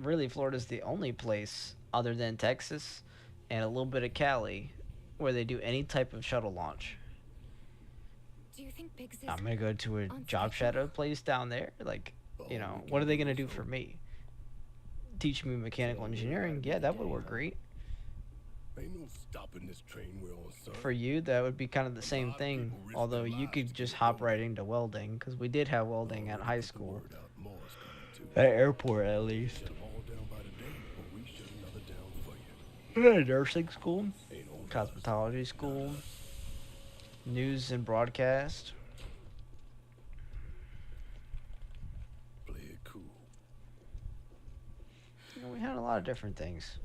really, Florida's the only place other than Texas and a little bit of Cali where they do any type of shuttle launch. Do you think Biggs is I'm gonna go to a on job schedule? shadow place down there. Like, you know, what are they gonna do for me? Teach me mechanical engineering? Yeah, that would work great. Ain't no stopping this train we're on, son. For you, that would be kind of the same thing. Although you could just hop right into welding, because we did have welding at high school. At airport, at least. Shut 'em all down by the day, or we shut another down for you. Nursing school, Ain't no cosmetology school, news and broadcast. play it cool. You know, we had a lot of different things.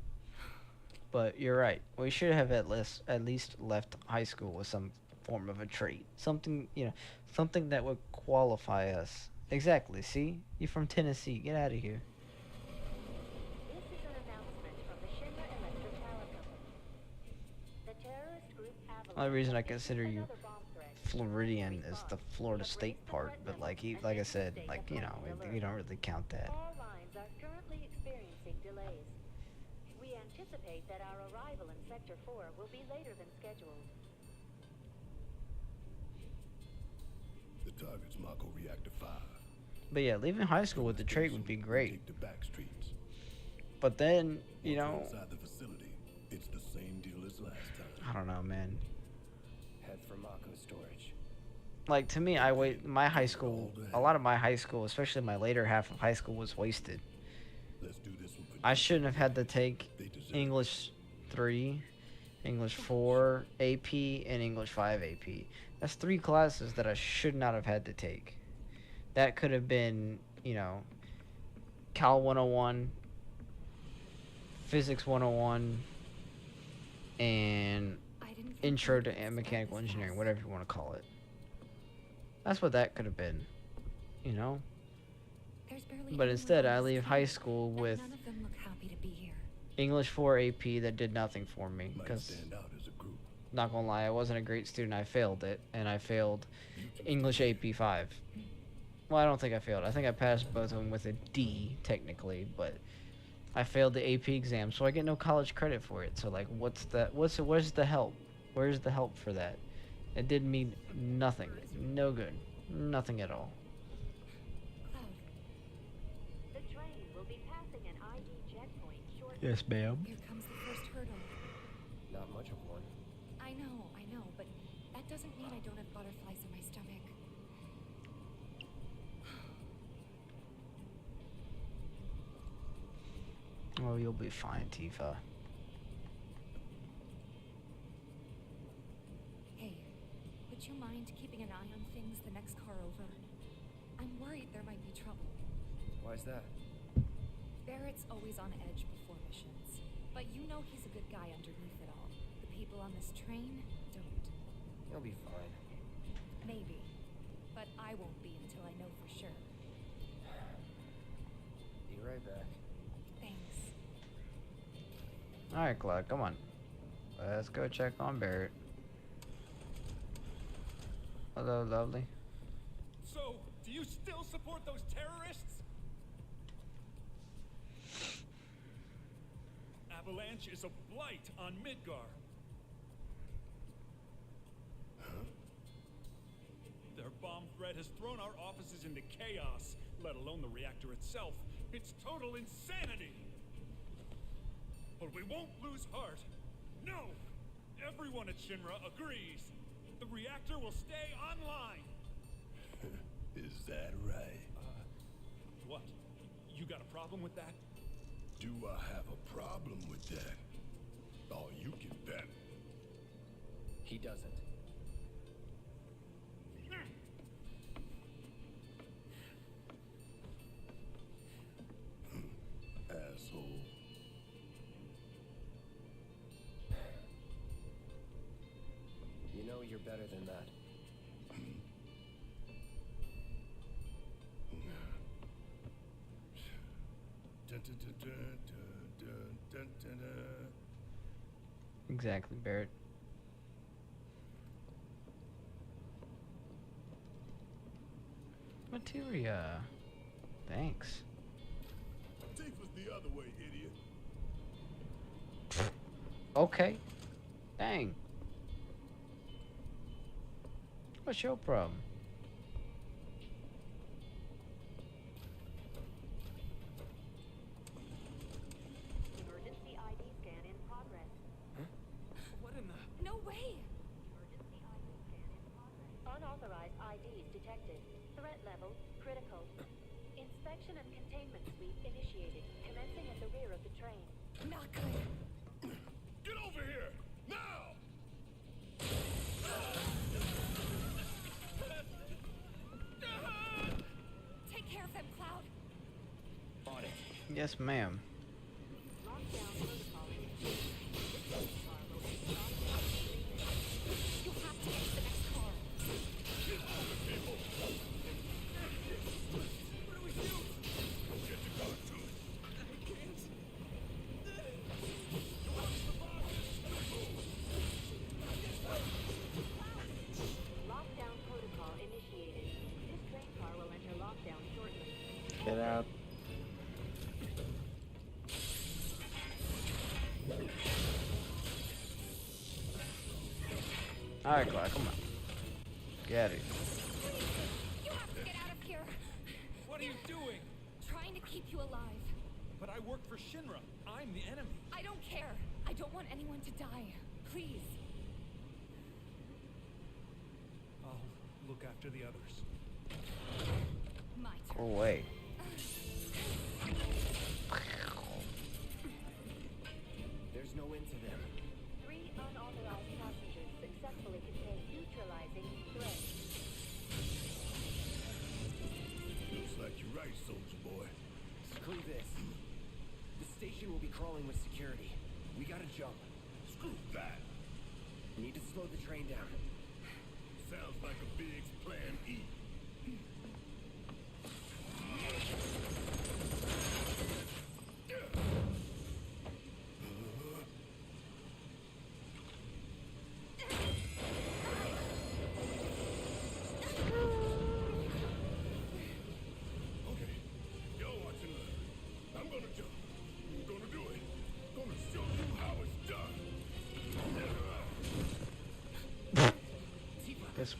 But you're right. We should have at least left high school with some form of a trade. Something, you know, something that would qualify us. Exactly. See? You're from Tennessee. Get out of here. This is an announcement from the Shinra Electric Power Company. The terrorist group Avalanche Only reason I has used consider you another bomb threat. Floridian is the Florida State part, but like I said, like, you know, we don't really count that. All lines are currently experiencing delays. We anticipate that our arrival in Sector 4 will be later than scheduled. The target's Mako Reactor 5. But yeah, leaving high school with the trade would be great. Take the back streets. But then, you Once know, inside the facility, it's the same deal as last time. I don't know, man. Head for Mako storage. Like, to me, my high school, a lot of my high school, especially my later half of high school, was wasted. Let's do this one for I shouldn't have had to take English 3, English 4 AP, and English 5 AP. That's 3 classes that I should not have had to take. That could have been, you know, Cal 101, Physics 101, and I didn't think Intro we to would Mechanical start this Engineering, fast. whatever you want to call it. That's what that could have been, you know? There's barely But anyone instead, on I this leave team, high school and with none of them look happy to be here. English 4 AP that did nothing for me. might Because, stand out as a group. not gonna lie, I wasn't a great student. I failed it, and I failed English AP 5. Well, I don't think I failed. I think I passed both of them with a D, technically, but I failed the AP exam, so I get no college credit for it. So, like, where's the help? Where's the help for that? It did me nothing. No good. Nothing at all. Cloud, The train will be passing an ID checkpoint shortly. Yes, ma'am. here comes the first hurdle. Not much of one. I know, but that doesn't mean I don't have butterflies in my stomach. Oh, you'll be fine, Tifa. Hey, would you mind keeping an eye on things the next car over? I'm worried there might be trouble. Why's that? Barrett's always on edge before missions, but you know he's a good guy underneath it all. The people on this train don't. He'll be fine. Maybe, but I won't be until I know for sure. Be right back. Thanks. Alright, Cloud, come on. Let's go check on Barrett. Hello, lovely. So, do you still support those terrorists? Avalanche is a blight on Midgar. Their bomb threat has thrown our offices into chaos, let alone the reactor itself. It's total insanity! But we won't lose heart. No! Everyone at Shinra agrees. The reactor will stay online. Is that right? What? You got a problem with that? Do I have a problem with that? Oh, you can bet. He doesn't. Asshole. You know you're better than that. Dun, dun, dun, dun, dun, dun, dun, dun. Exactly, Barrett. Materia. Thanks. Tifa's the other way, idiot. Okay. Dang. What's your problem? Emergency ID scan in progress. What in the... No way! Emergency ID scan in progress. Unauthorized IDs detected. Threat level critical. Inspection and containment sweep initiated, commencing at the rear of the train. Not good. Get over here! Now! Take care of them, Cloud. On it. Yes, ma'am. Lockdown protocol initiated. You have to get to the next car. What do we do? Get your car to it. I can't. Lockdown protocol initiated. This train car will enter lockdown shortly. Get out. Alright, Clark, come on. Get out of here. You have to get out of here. What are you doing? Trying to keep you alive. But I work for Shinra. I'm the enemy. I don't care. I don't want anyone to die. Please. I'll look after the others. My Go turn. away. There's no end to them. 3 unauthorized passengers successfully contained, neutralizing threat. Looks like you're right, soldier boy. Screw this. The station will be crawling with security. We gotta jump. Screw that. Need to slow the train down. Sounds like a big plan E. Okay, y'all watch and learn. I'm gonna jump. I'm gonna do it. Gonna show you how it's done. Yes.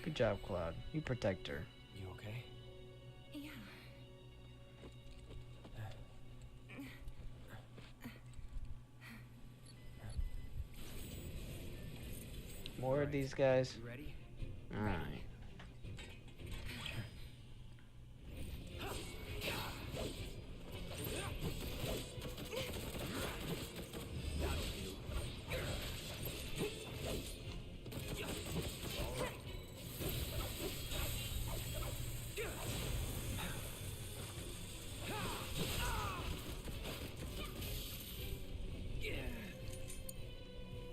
Good job, Cloud. You protect her. You okay? Yeah. More of these guys. You ready? Alright.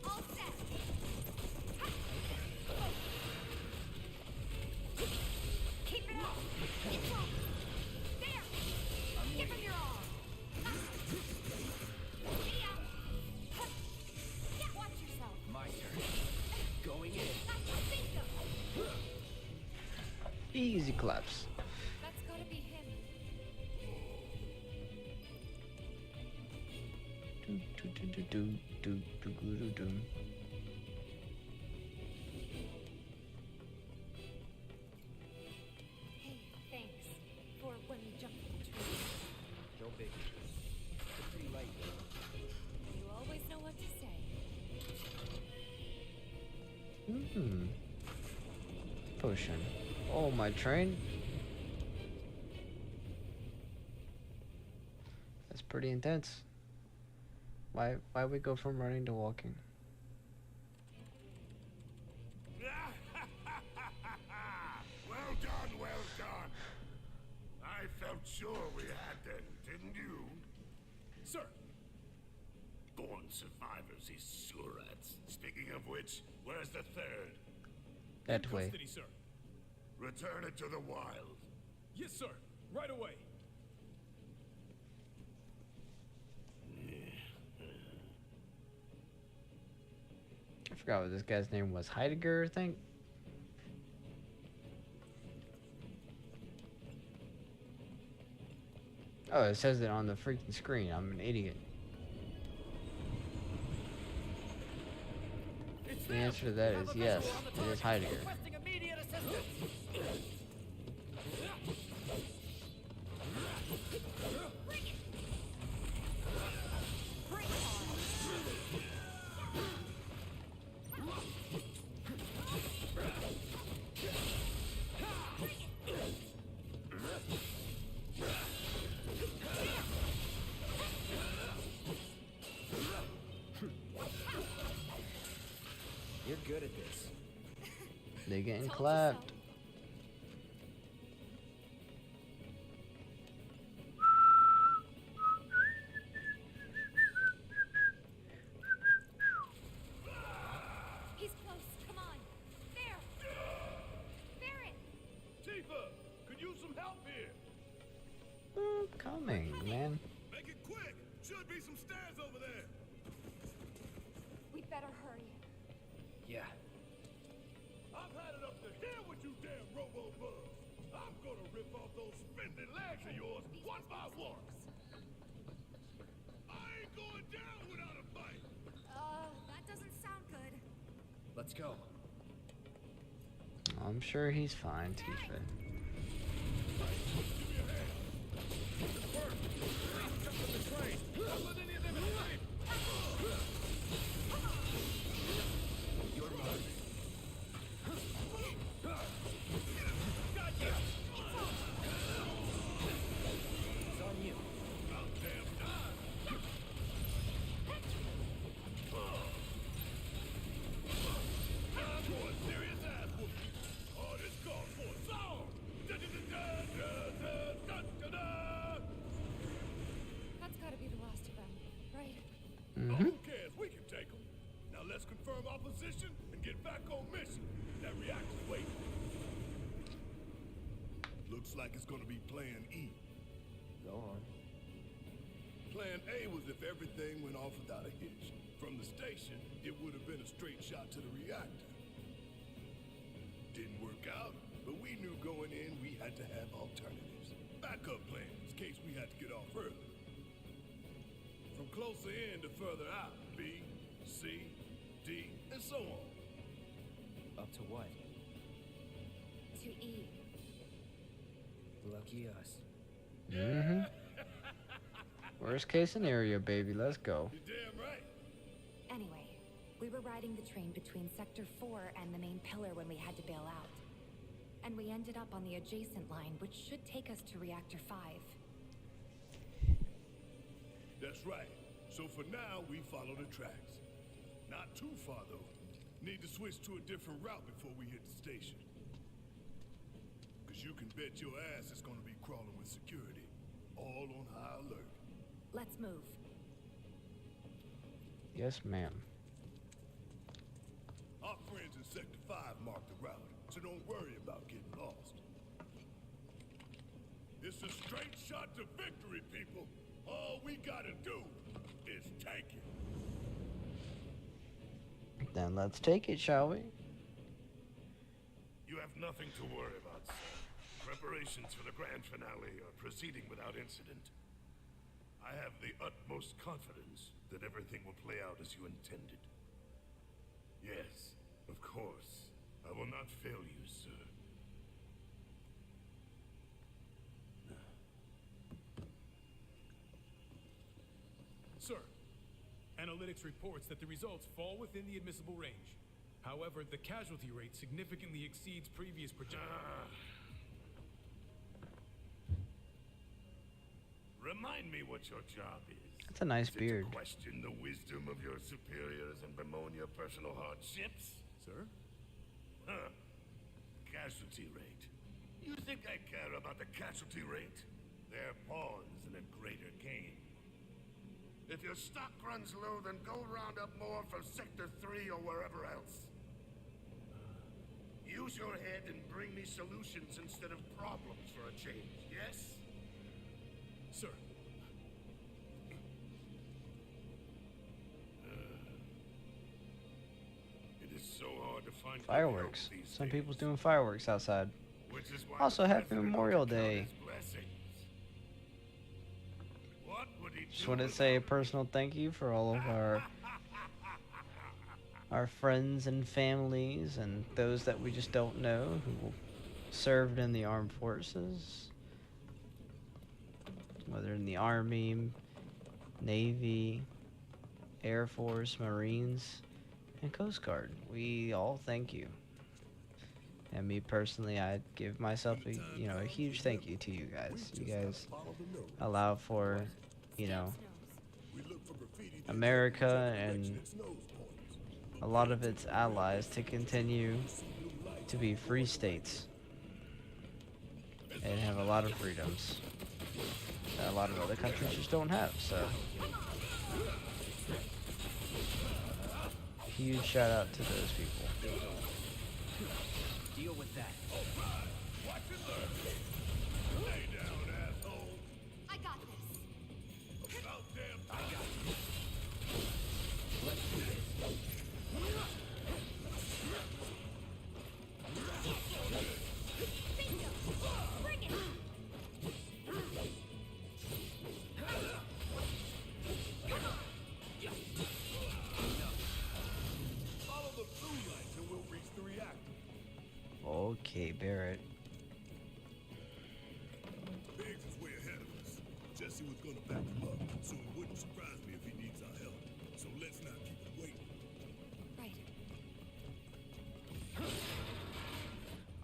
All set. Keep it up. Keep up. There. Give him your all. See ya. Watch yourself. My turn. Going in. Bingo. Easy claps. That's gotta be him. Do, do, do, do, do, do, do, do, do, do. Hey, thanks for when we jumped in the tree. No biggie. It's pretty light. You always know what to say. Potion. Oh, my train. That's pretty intense. Why we go from running to walking? Well done, well done. I felt sure we had them, didn't you? Sir, Born survivors, these surats. Speaking of which, where's the third? That way. custody, sir. Return it to the wild. Yes, sir. Right away. Forgot what this guy's name was. Heidegger, I think. Oh, it says it on the freaking screen. I'm an idiot. The answer to that is yes. It is Heidegger. You're good at this. They getting clapped. He's close. Come on. There. Barrett. Tifa, could use some help here. Coming, man. Make it quick. Should be some stairs over there. We'd better hurry. Yeah. I've had it up to here with you damn robo-bugs. I'm gonna rip off those spindly legs of yours one by one. I ain't going down without a fight. That doesn't sound good. Let's go. I'm sure he's fine, Tifa. That's gotta be the last of them, right? Who cares? We can take them. Now let's confirm our position and get back on mission. That reactor's waiting. Looks like it's gonna be Plan E. Go on. Plan A was if everything went off without a hitch. From the station, it would have been a straight shot to the reactor. Didn't work out, but we knew going in we had to have alternatives. Backup plans in case we had to get off early. From closer in to further out, B, C, D, and so on. Up to what? To E. Lucky us. Worst case scenario, baby. Let's go. You're damn right. Anyway, we were riding the train between Sector 4 and the main pillar when we had to bail out. And we ended up on the adjacent line, which should take us to Reactor 5. That's right. So for now, we follow the tracks. Not too far, though. Need to switch to a different route before we hit the station. Because you can bet your ass it's gonna be crawling with security. All on high alert. Let's move. Yes, ma'am. Our friends in Sector 5 marked the route, so don't worry about getting lost. It's a straight shot to victory, people. All we gotta do is take it. Then let's take it, shall we? You have nothing to worry about, sir. Preparations for the grand finale are proceeding without incident. I have the utmost confidence that everything will play out as you intended. Yes, of course. I will not fail you, sir. Sir, analytics reports that the results fall within the admissible range. However, the casualty rate significantly exceeds previous projections. Remind me what your job is. That's a nice Is it beard. to question the wisdom of your superiors and bemoan your personal hardships? Sir? Huh. Casualty rate. You think I care about the casualty rate? They're pawns in a greater game. If your stock runs low, then go round up more for Sector 3 or wherever else. Use your head and bring me solutions instead of problems for a change, yes? Sir. It's so hard to find good Fireworks. help these Some days, people's doing fireworks outside. which is why Also, the happy president Memorial ought to count Day. his blessings. What would he Just do want to say a personal thank you for all of our friends and families and those that we just don't know who served in the armed forces, whether in the Army, Navy, Air Force, Marines, and Coast Guard. We all thank you. And me personally, I give myself a huge thank you to you guys. You guys allow for, America and a lot of its allies to continue to be free states and have a lot of freedoms that a lot of other countries just don't have. So, huge shout out to those people. Deal with that. I got this. I got you. Let's do this. Bingo! Bring it! Follow the blue lights and we'll reach the reactor. Okay, Barrett. Biggs is way ahead of us. Jesse was gonna back him up, so it wouldn't surprise me if he needs our help. So let's not keep him waiting. Right.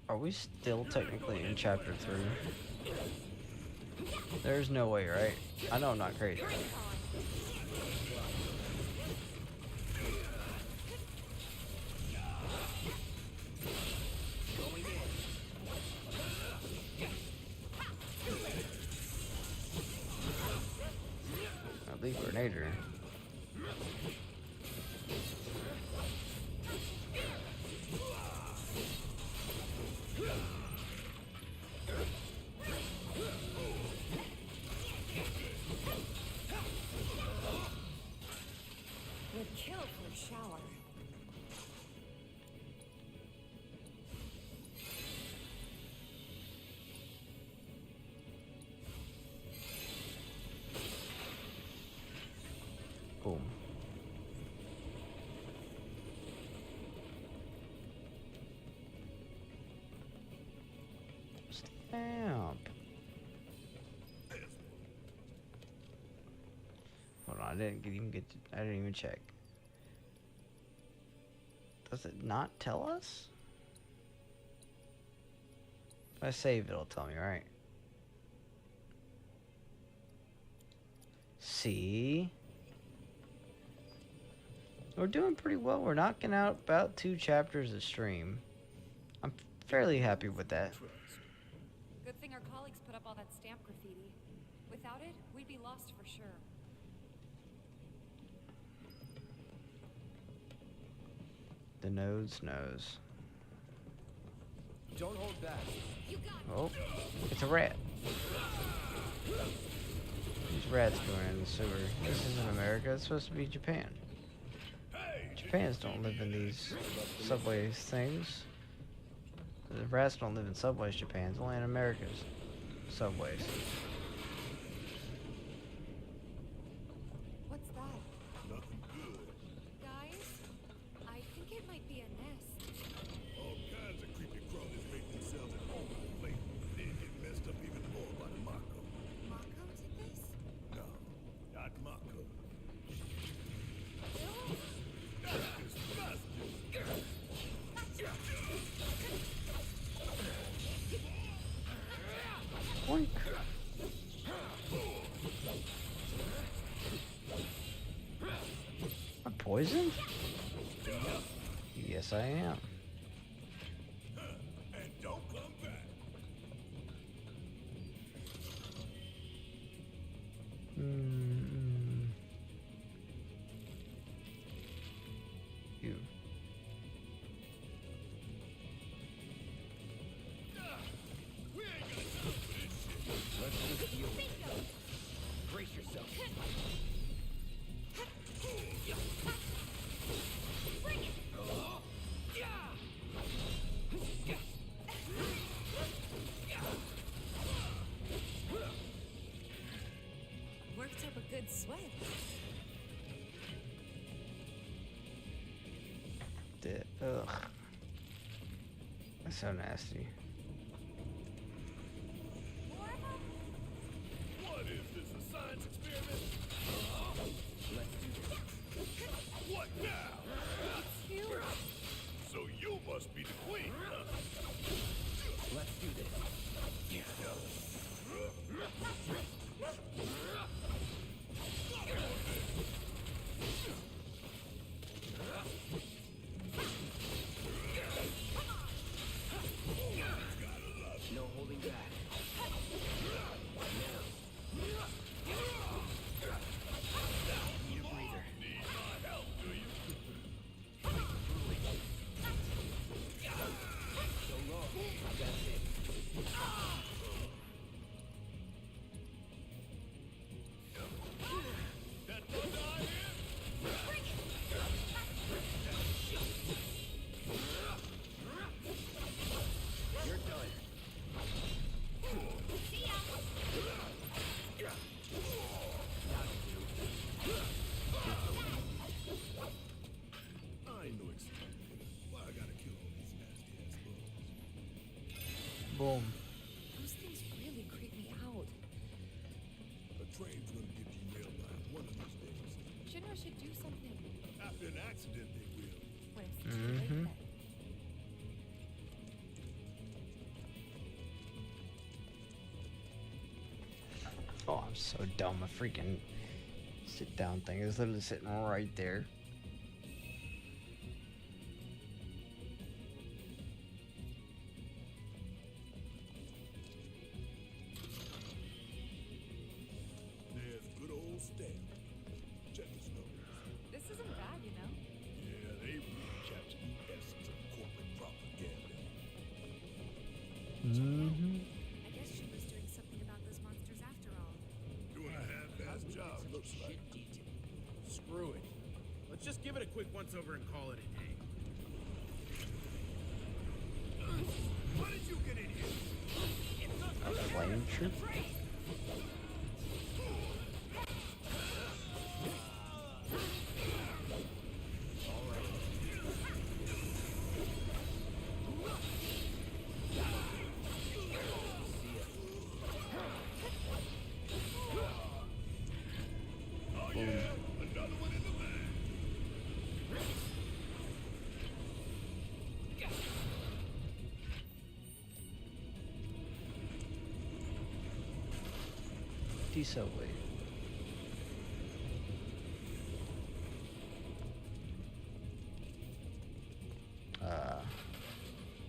Are we still technically in chapter 3? There's no way, right? I know I'm not crazy. At least Grenader. Would kill for a shower. Boom. Stamp. Hold on, I didn't even check. Does it not tell us? If I save, it'll tell me, right? See? We're doing pretty well. We're knocking out about 2 chapters a stream. I'm fairly happy with that. Good thing our colleagues put up all that stamp graffiti. Without it, we'd be lost for sure. The nose knows. Don't hold back. Oh, it's a rat. These rats going in the sewer. This isn't America. It's supposed to be Japan. Japans don't live in these subways things. The rats don't live in subways, Japan's only in America's subways. What's that? Nothing good. Guys, I think it might be a nest. All kinds of creepy crawlies make themselves at home on the plate, then get messed up even more by the Mako. Mako did this? No, not Mako. Boink. I'm poisoned? Yes, I am. And don't come back. You. Let's just deal with it. Brace yourself. Dead. Ugh. That's so nasty. What is this, a science experiment? Let's do this. What now? It's you. So you must be the queen, huh? Let's do this. No holding back. Need a breather. Need my help, do you? So long. That's it. That one eye here? You're done. I ain't no excuse. Why I gotta kill all these nasty ass bugs? Boom. Those things really creep me out. A train's gonna get you nailed by one of these days. Shinra should do something. After an accident, they will. What if it's too late then? Oh, I'm so dumb. A freaking sit down thing is literally sitting right there. There's good old Stan. Check his nose. This isn't bad, you know? Yeah, they really captured the essence of corporate propaganda. Mm-hmm. I guess Shinra's doing something about those monsters after all. Doing a half-assed job, looks like. Screw it. Let's just give it a quick once-over and call it a day. How did you get in here? A flame troop? Oh yeah, another one in the bag. Decent way.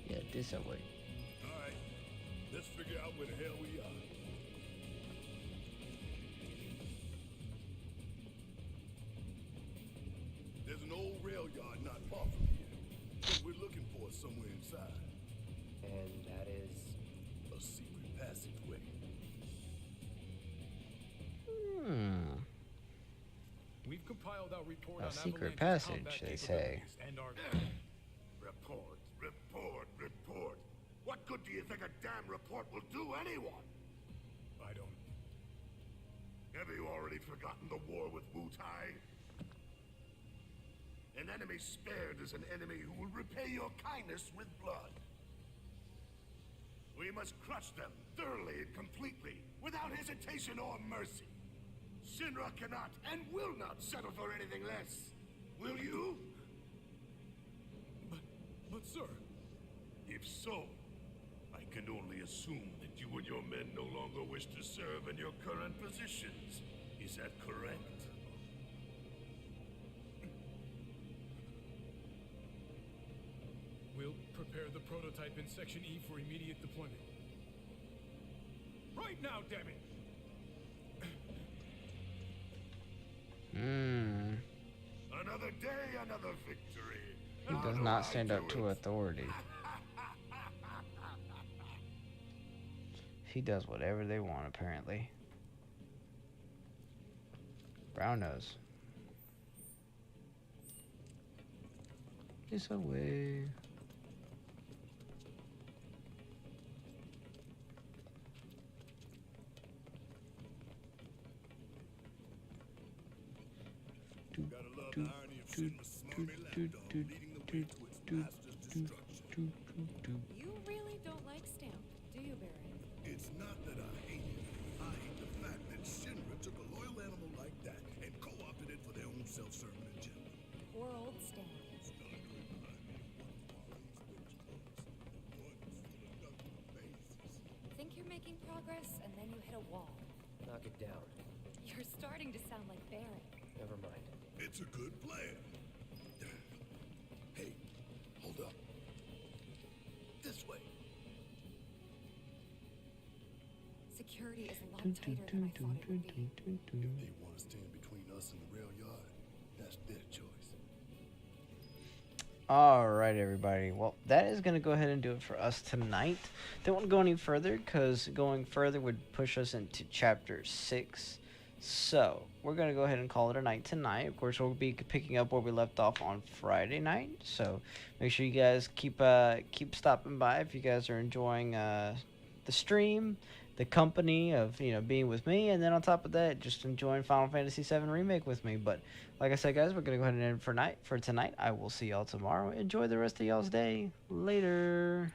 Yeah, decent way. All right, let's figure out where the hell we are. There's an old rail yard not far from here. What we're looking for is somewhere inside. And that is... A secret passageway. Hmm. We've compiled our report A on secret Avalanche's passage, combat they say. capabilities and our Report, report, report. What good do you think a damn report will do anyone? I don't. Have you already forgotten the war with Wutai? An enemy spared is an enemy who will repay your kindness with blood. We must crush them thoroughly and completely, without hesitation or mercy. Shinra cannot and will not settle for anything less. Will you? But sir, If so, I can only assume that you and your men no longer wish to serve in your current positions. Is that correct? we'll prepare the prototype in Section E for immediate deployment. Right now, damn it! Hmm. Another day, another victory. He How does do not I stand do up to it? authority. He does whatever they want, apparently. Brown nose. This away. Gotta love the irony of Shinra's smarmy lapdog leading the You really don't like Stamp, do you, Baron? It's not that I hate it. I hate the fact that Shinra took a loyal animal like that and co-opted it for their own self-serving agenda. Poor old Stamp. Think you're making progress, and then you hit a wall. Knock it down. You're starting to sound like Baron. Never mind. It's a good plan. Hey, hold up. This way. Security is a lot tighter than I thought it would be. If they want to stand between us and the rail yard, that's their choice. All right, everybody. Well, that is going to go ahead and do it for us tonight. Don't want to go any further because going further would push us into chapter 6. So we're going to go ahead and call it a night tonight. Of course, we'll be picking up where we left off on Friday night. So make sure you guys keep stopping by if you guys are enjoying the stream, the company of being with me, and then on top of that, just enjoying Final Fantasy VII Remake with me. But like I said, guys, we're gonna go ahead and end for tonight. I will see y'all tomorrow. Enjoy the rest of y'all's day. Later.